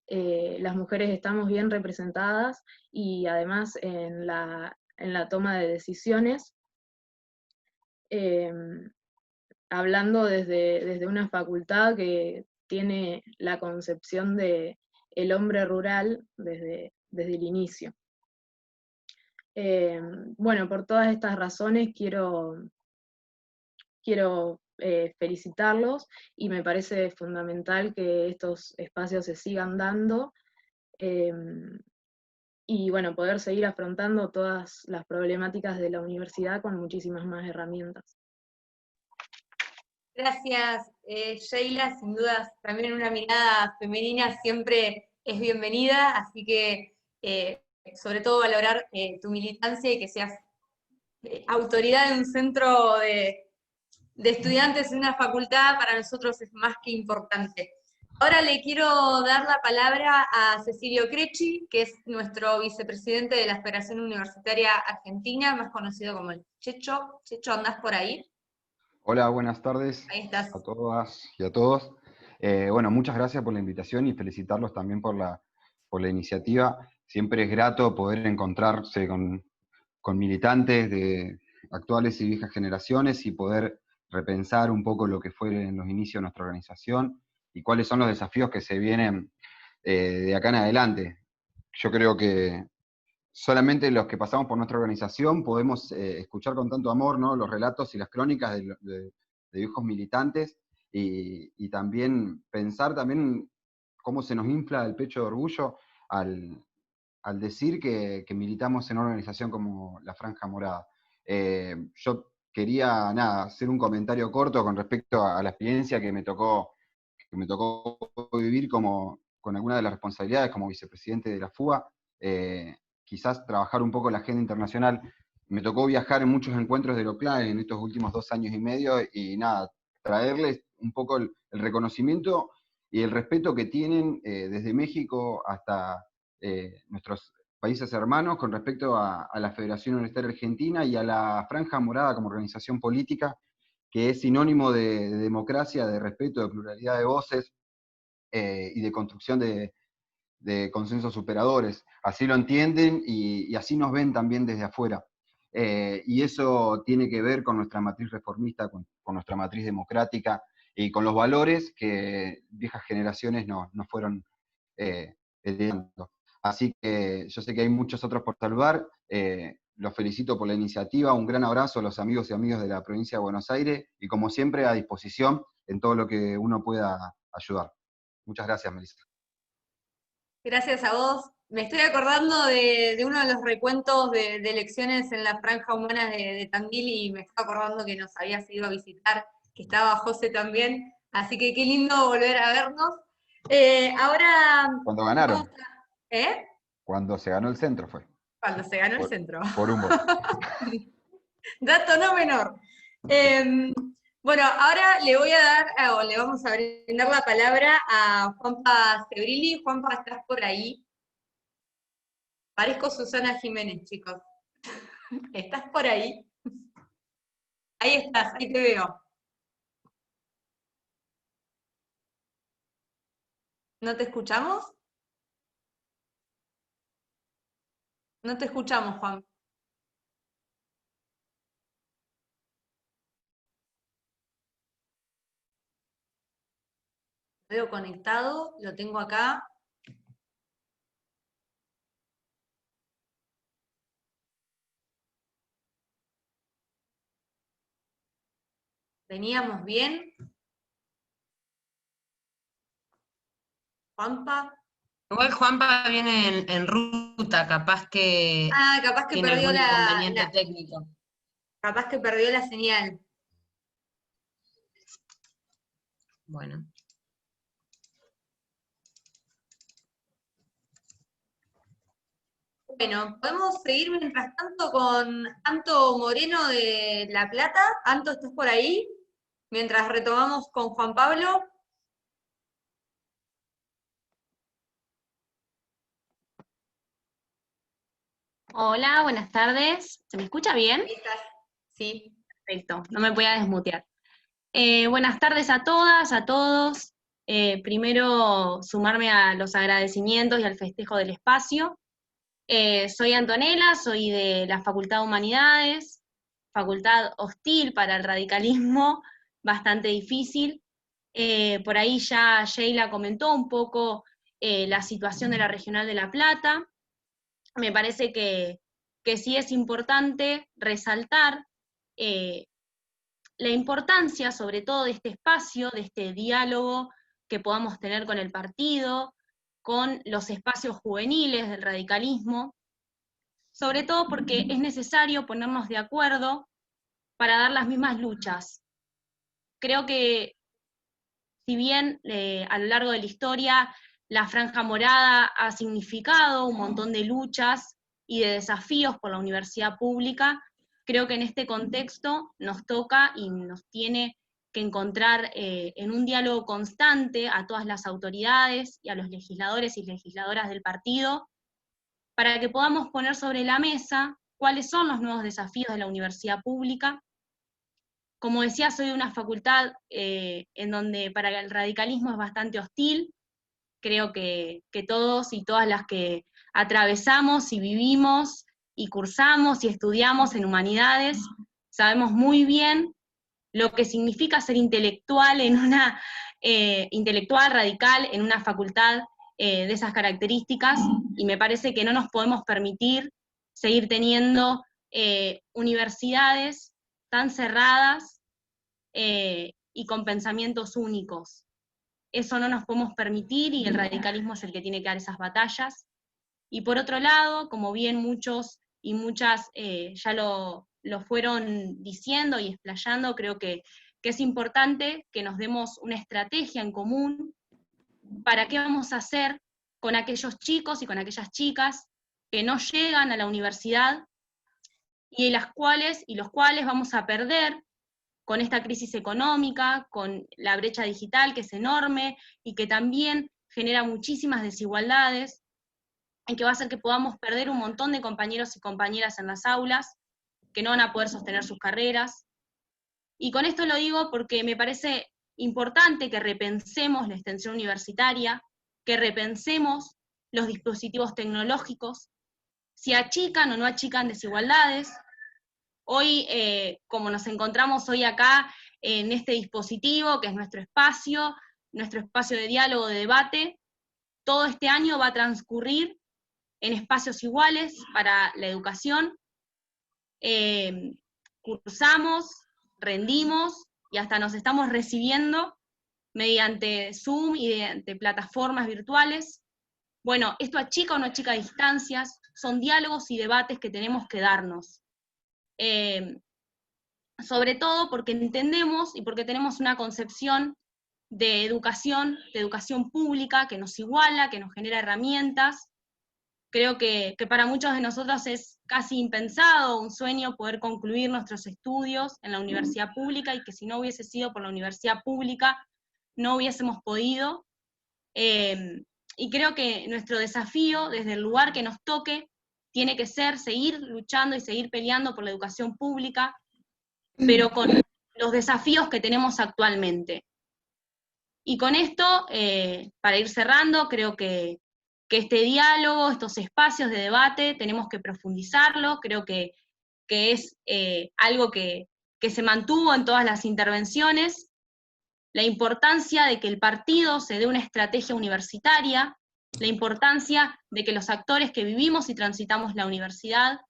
O: las mujeres estamos bien representadas, y además en la toma de decisiones, hablando desde una facultad que tiene la concepción de el hombre rural desde el inicio. Bueno, por todas estas razones quiero felicitarlos, y me parece fundamental que estos espacios se sigan dando, y bueno, poder seguir afrontando todas las problemáticas de la universidad con muchísimas más herramientas.
A: Gracias, Sheila. Sin duda, también una mirada femenina siempre es bienvenida, así que sobre todo valorar tu militancia y que seas autoridad de un centro de estudiantes en una facultad, para nosotros es más que importante. Ahora le quiero dar la palabra a Cecilio Crecci, que es nuestro vicepresidente de la Federación Universitaria Argentina, más conocido como el Checho. Checho, ¿andás por ahí?
P: Hola, buenas tardes
A: Ahí estás.
P: a todas y a todos. Bueno, muchas gracias por la invitación y felicitarlos también por la iniciativa. Siempre es grato poder encontrarse con militantes de actuales y viejas generaciones y poder repensar un poco lo que fue en los inicios de nuestra organización y cuáles son los desafíos que se vienen de acá en adelante. Yo creo que solamente los que pasamos por nuestra organización podemos escuchar con tanto amor, ¿no?, los relatos y las crónicas de viejos militantes, y también pensar también cómo se nos infla el pecho de orgullo al decir que militamos en una organización como la Franja Morada. Yo quería hacer un comentario corto con respecto a la experiencia que me tocó vivir con alguna de las responsabilidades como vicepresidente de la FUA. Quizás trabajar un poco en la agenda internacional. Me tocó viajar en muchos encuentros de LOCLAN en estos últimos 2 años y medio, y traerles un poco el reconocimiento y el respeto que tienen desde México hasta nuestros países hermanos con respecto a la Federación Universitaria Argentina y a la Franja Morada como organización política, que es sinónimo de democracia, de respeto, de pluralidad de voces y de construcción de consensos superadores. Así lo entienden y así nos ven también desde afuera. Y eso tiene que ver con nuestra matriz reformista, con nuestra matriz democrática y con los valores que viejas generaciones nos fueron heredando. Así que yo sé que hay muchos otros por salvar. Los felicito por la iniciativa. Un gran abrazo a los amigos y amigas de la provincia de Buenos Aires y, como siempre, a disposición en todo lo que uno pueda ayudar. Muchas gracias, Melissa.
A: Gracias a vos. Me estoy acordando de uno de los recuentos de elecciones en la Franja Humana de Tandil, y me estaba acordando que nos habías ido a visitar, que estaba José también, así que qué lindo volver a vernos. Ahora...
P: Cuando ganaron.
A: ¿Eh?
P: Cuando se ganó el centro fue.
A: Cuando se ganó el centro.
P: Por un voto.
A: Dato no menor. Bueno, ahora le vamos a brindar la palabra a Juanpa Sebrilli. Juanpa, ¿estás por ahí? Parezco Susana Jiménez, chicos. ¿Estás por ahí? Ahí estás, ahí te veo. ¿No te escuchamos? No te escuchamos, Juan. Lo veo conectado, lo tengo acá. ¿Veníamos bien? ¿Juanpa?
G: Igual Juanpa viene en ruta, capaz que
A: capaz que
G: tiene
A: perdió
G: algún
A: la
G: inconveniente técnico.
A: Capaz que perdió la señal.
G: Bueno.
A: Bueno, podemos seguir mientras tanto con Anto Moreno de La Plata. Anto, ¿estás por ahí? Mientras retomamos con Juan Pablo.
Q: Hola, buenas tardes. ¿Se me escucha bien?
A: Ahí estás. Sí.
Q: Perfecto, no me voy a desmutear. Buenas tardes a todas, a todos. Primero, sumarme a los agradecimientos y al festejo del espacio. Soy Antonella, soy de la Facultad de Humanidades, facultad hostil para el radicalismo, bastante difícil. Por ahí ya Sheila comentó un poco la situación de la Regional de La Plata. Me parece que sí es importante resaltar la importancia, sobre todo, de este espacio, de este diálogo que podamos tener con el partido, con los espacios juveniles del radicalismo, sobre todo porque es necesario ponernos de acuerdo para dar las mismas luchas. Creo que, si bien a lo largo de la historia la Franja Morada ha significado un montón de luchas y de desafíos por la universidad pública, creo que en este contexto nos toca y nos tiene que encontrar en un diálogo constante a todas las autoridades y a los legisladores y legisladoras del partido, para que podamos poner sobre la mesa cuáles son los nuevos desafíos de la universidad pública. Como decía, soy de una facultad en donde para el radicalismo es bastante hostil. Creo que todos y todas las que atravesamos y vivimos y cursamos y estudiamos en humanidades sabemos muy bien lo que significa ser intelectual en una intelectual radical en una facultad de esas características, y me parece que no nos podemos permitir seguir teniendo universidades tan cerradas y con pensamientos únicos. Eso no nos podemos permitir, y el radicalismo es el que tiene que dar esas batallas. Y por otro lado, como bien muchos y muchas ya lo fueron diciendo y explayando, creo que es importante que nos demos una estrategia en común para qué vamos a hacer con aquellos chicos y con aquellas chicas que no llegan a la universidad y los cuales vamos a perder con esta crisis económica, con la brecha digital que es enorme y que también genera muchísimas desigualdades, y que va a hacer que podamos perder un montón de compañeros y compañeras en las aulas, que no van a poder sostener sus carreras. Y con esto lo digo porque me parece importante que repensemos la extensión universitaria, que repensemos los dispositivos tecnológicos, si achican o no achican desigualdades. Hoy, como nos encontramos hoy acá en este dispositivo, que es nuestro espacio de diálogo, de debate, todo este año va a transcurrir en espacios iguales para la educación. Cursamos, rendimos y hasta nos estamos recibiendo mediante Zoom y mediante plataformas virtuales. Bueno, esto achica o no achica distancias, son diálogos y debates que tenemos que darnos. Sobre todo porque entendemos y porque tenemos una concepción de educación pública que nos iguala, que nos genera herramientas. Creo que para muchos de nosotros es casi impensado, un sueño, poder concluir nuestros estudios en la universidad pública, y que si no hubiese sido por la universidad pública no hubiésemos podido. Y creo que nuestro desafío, desde el lugar que nos toque, tiene que ser seguir luchando y seguir peleando por la educación pública, pero con los desafíos que tenemos actualmente. Y con esto, para ir cerrando, creo que este diálogo, estos espacios de debate, tenemos que profundizarlo. Creo que es algo que se mantuvo en todas las intervenciones, la importancia de que el partido se dé una estrategia universitaria, la importancia de que los actores que vivimos y transitamos la universidad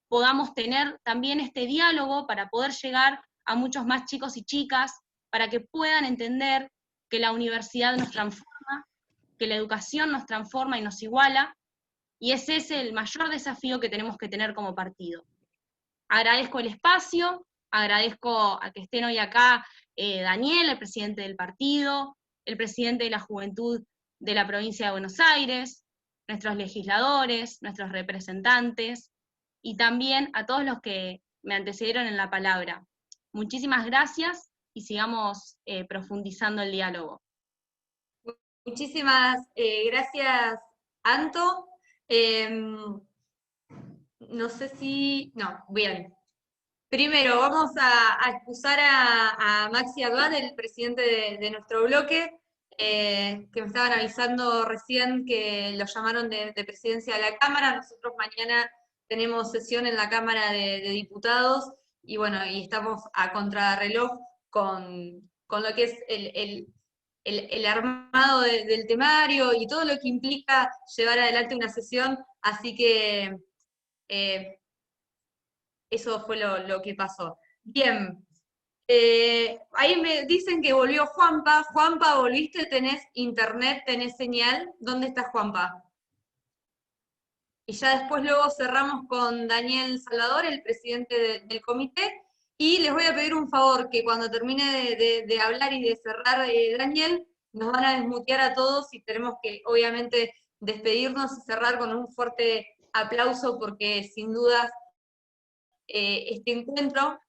Q: podamos tener también este diálogo para poder llegar a muchos más chicos y chicas, para que puedan entender que la universidad nos transforma, que la educación nos transforma y nos iguala, y ese es el mayor desafío que tenemos que tener como partido. Agradezco el espacio, agradezco a que estén hoy acá Daniel, el presidente del partido, el presidente de la Juventud de la provincia de Buenos Aires, nuestros legisladores, nuestros representantes, y también a todos los que me antecedieron en la palabra. Muchísimas gracias, y sigamos profundizando el diálogo.
A: Muchísimas gracias, Anto. No sé si... No, bien. Primero, vamos a excusar a Maxi Abad, el presidente de nuestro bloque, que me estaban avisando recién que lo llamaron de presidencia de la Cámara. Nosotros mañana tenemos sesión en la Cámara de Diputados, y bueno, y estamos a contrarreloj con lo que es el armado del temario y todo lo que implica llevar adelante una sesión, así que eso fue lo que pasó. Bien, ahí me dicen que volvió Juanpa. Juanpa, ¿volviste? ¿Tenés internet? ¿Tenés señal? ¿Dónde está Juanpa? Y ya después luego cerramos con Daniel Salvador, el presidente del comité, y les voy a pedir un favor, que cuando termine de hablar y de cerrar Daniel, nos van a desmutear a todos y tenemos que, obviamente, despedirnos y cerrar con un fuerte aplauso, porque sin dudas este encuentro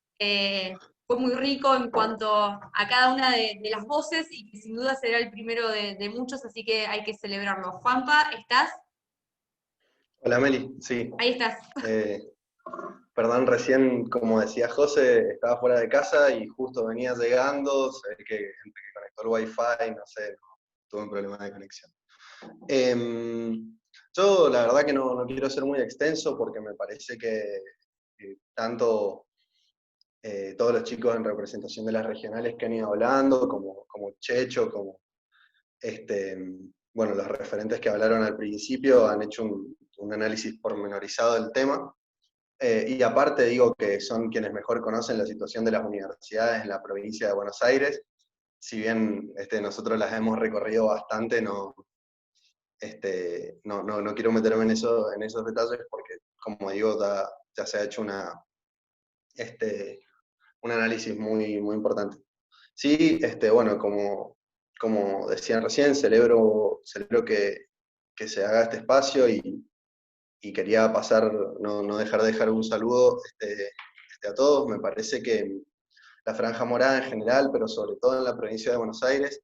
A: fue muy rico en cuanto a cada una de las voces, y que sin duda será el primero de muchos, así que hay que celebrarlo. Juanpa, ¿estás?
R: Hola Meli, sí.
A: Ahí estás.
R: Perdón, recién, como decía José, estaba fuera de casa y justo venía llegando, se ve que gente que conectó el wifi, no sé, tuve un problema de conexión. Yo la verdad que no quiero ser muy extenso porque me parece que tanto todos los chicos en representación de las regionales que han ido hablando, como Checho, como bueno, los referentes que hablaron al principio han hecho un análisis pormenorizado del tema. Y aparte digo que son quienes mejor conocen la situación de las universidades en la provincia de Buenos Aires. Si bien nosotros las hemos recorrido bastante, no quiero meterme en esos detalles porque, como digo, ya se ha hecho un análisis muy importante. Sí, bueno, como decían recién, celebro que se haga este espacio y quería pasar, no dejar de dejar un saludo a todos. Me parece que la Franja Morada en general, pero sobre todo en la provincia de Buenos Aires,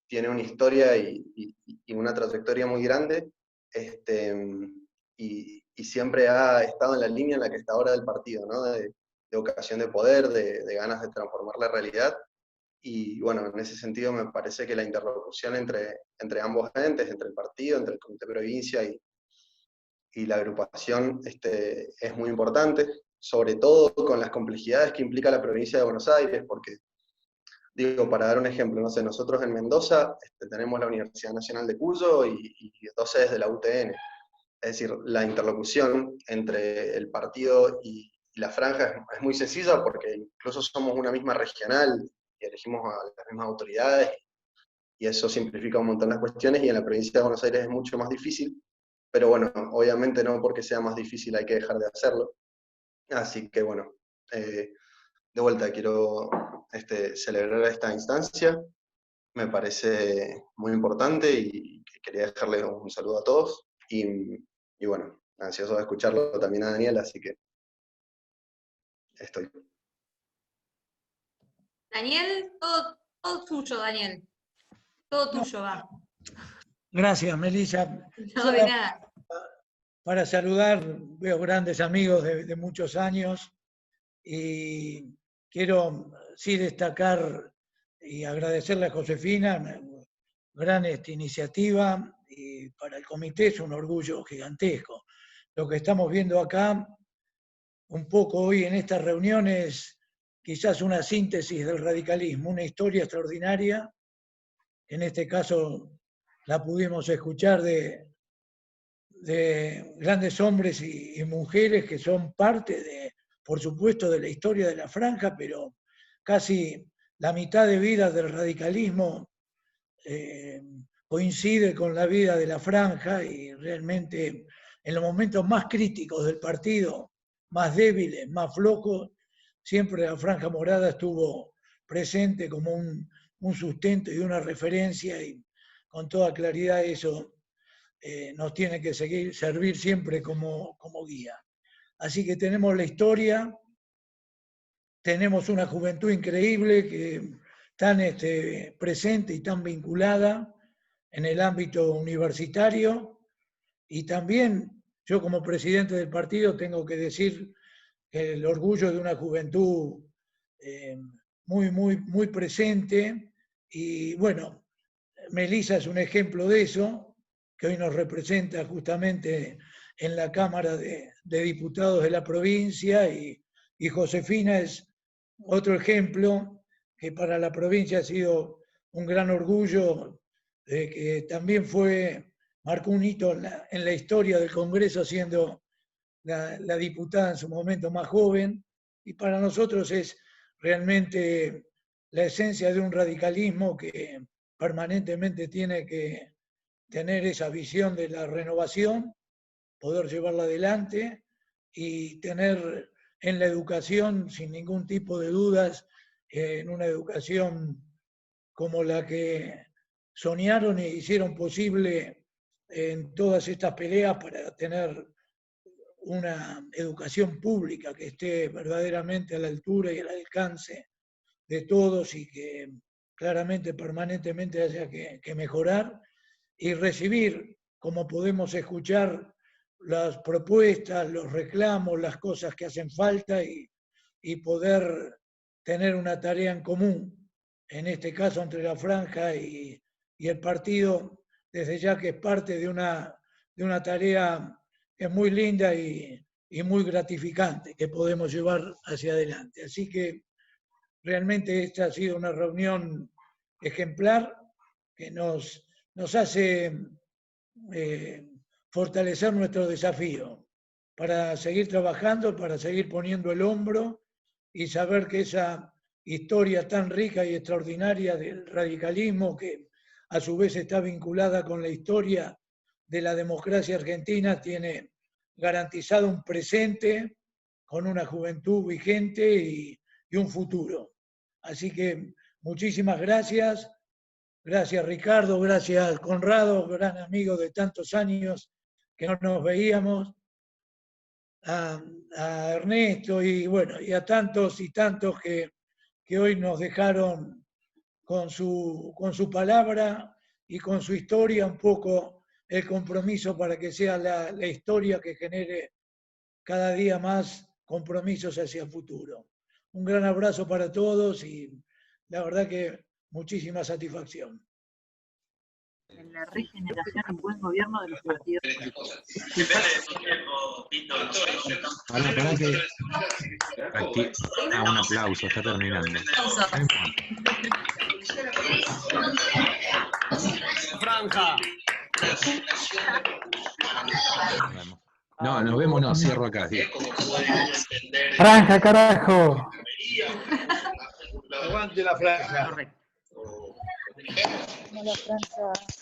R: tiene una historia y una trayectoria muy grande, y siempre ha estado en la línea en la que está ahora del partido, ¿no? De vocación de poder, de ganas de transformar la realidad. Y bueno, en ese sentido me parece que la interlocución entre ambos entes, entre el partido, entre el Comité Provincia y la agrupación, es muy importante, sobre todo con las complejidades que implica la provincia de Buenos Aires, porque, digo, para dar un ejemplo, no sé, nosotros en Mendoza tenemos la Universidad Nacional de Cuyo y 2 sedes de la UTN. Es decir, la interlocución entre el partido y la franja es muy sencilla porque incluso somos una misma regional y elegimos a las mismas autoridades, y eso simplifica un montón las cuestiones, y en la provincia de Buenos Aires es mucho más difícil, pero bueno, obviamente no porque sea más difícil hay que dejar de hacerlo. Así que bueno, de vuelta quiero celebrar esta instancia, me parece muy importante y quería dejarle un saludo a todos, y bueno, ansioso de escucharlo también a Daniel, así que estoy.
A: Daniel, todo tuyo, Daniel. Todo tuyo, va.
B: Gracias, Melissa.
A: No, de nada.
B: Para saludar, veo grandes amigos de muchos años, y quiero sí destacar y agradecerle a Josefina, una gran iniciativa, y para el comité es un orgullo gigantesco. Lo que estamos viendo acá, un poco hoy en estas reuniones, quizás una síntesis del radicalismo, una historia extraordinaria. En este caso la pudimos escuchar de grandes hombres y mujeres que son parte por supuesto, de la historia de la franja, pero casi la mitad de vida del radicalismo coincide con la vida de la franja, y realmente en los momentos más críticos del partido, más débiles, más flojos, siempre la Franja Morada estuvo presente como un sustento y una referencia, y con toda claridad eso nos tiene que servir siempre como guía. Así que tenemos la historia, tenemos una juventud increíble que tan presente y tan vinculada en el ámbito universitario, y también yo como presidente del partido tengo que decir que el orgullo de una juventud muy presente, y bueno, Melissa es un ejemplo de eso, que hoy nos representa justamente en la Cámara de Diputados de la provincia, y Josefina es otro ejemplo que para la provincia ha sido
S: un gran orgullo de que también marcó un hito en la historia del Congreso, siendo la diputada en su momento más joven, y para nosotros es realmente la esencia de un radicalismo que permanentemente tiene que tener esa visión de la renovación, poder llevarla adelante y tener en la educación, sin ningún tipo de dudas, en una educación como la que soñaron e hicieron posible en todas estas peleas para tener una educación pública que esté verdaderamente a la altura y al alcance de todos y que claramente permanentemente haya que mejorar y recibir, como podemos escuchar, las propuestas, los reclamos, las cosas que hacen falta y poder tener una tarea en común, en este caso entre la franja y el partido, desde ya que es parte de una tarea que es muy linda y muy gratificante que podemos llevar hacia adelante. Así que realmente esta ha sido una reunión ejemplar que nos hace fortalecer nuestro desafío para seguir trabajando, para seguir poniendo el hombro y saber que esa historia tan rica y extraordinaria del radicalismo, que a su vez está vinculada con la historia de la democracia argentina, tiene garantizado un presente con una juventud vigente y un futuro. Así que muchísimas gracias. Gracias Ricardo, gracias Conrado, gran amigo de tantos años que no nos veíamos, a Ernesto y bueno, y a tantos y tantos que hoy nos dejaron con su palabra y con su historia un poco el compromiso para que sea la historia que genere cada día más compromisos hacia el futuro. Un gran abrazo para todos y la verdad que muchísima satisfacción.
T: En la regeneración y buen gobierno de los partidos políticos.
U: Para que un aplauso, está terminando.
V: Franja.
U: No, nos vemos, no, cierro acá. Sí.
E: Franja, carajo.
B: Aguante la franja.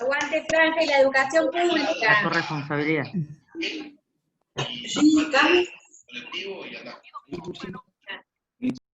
A: Aguante franja y la educación pública.
T: La corresponsabilidad.
A: Sí,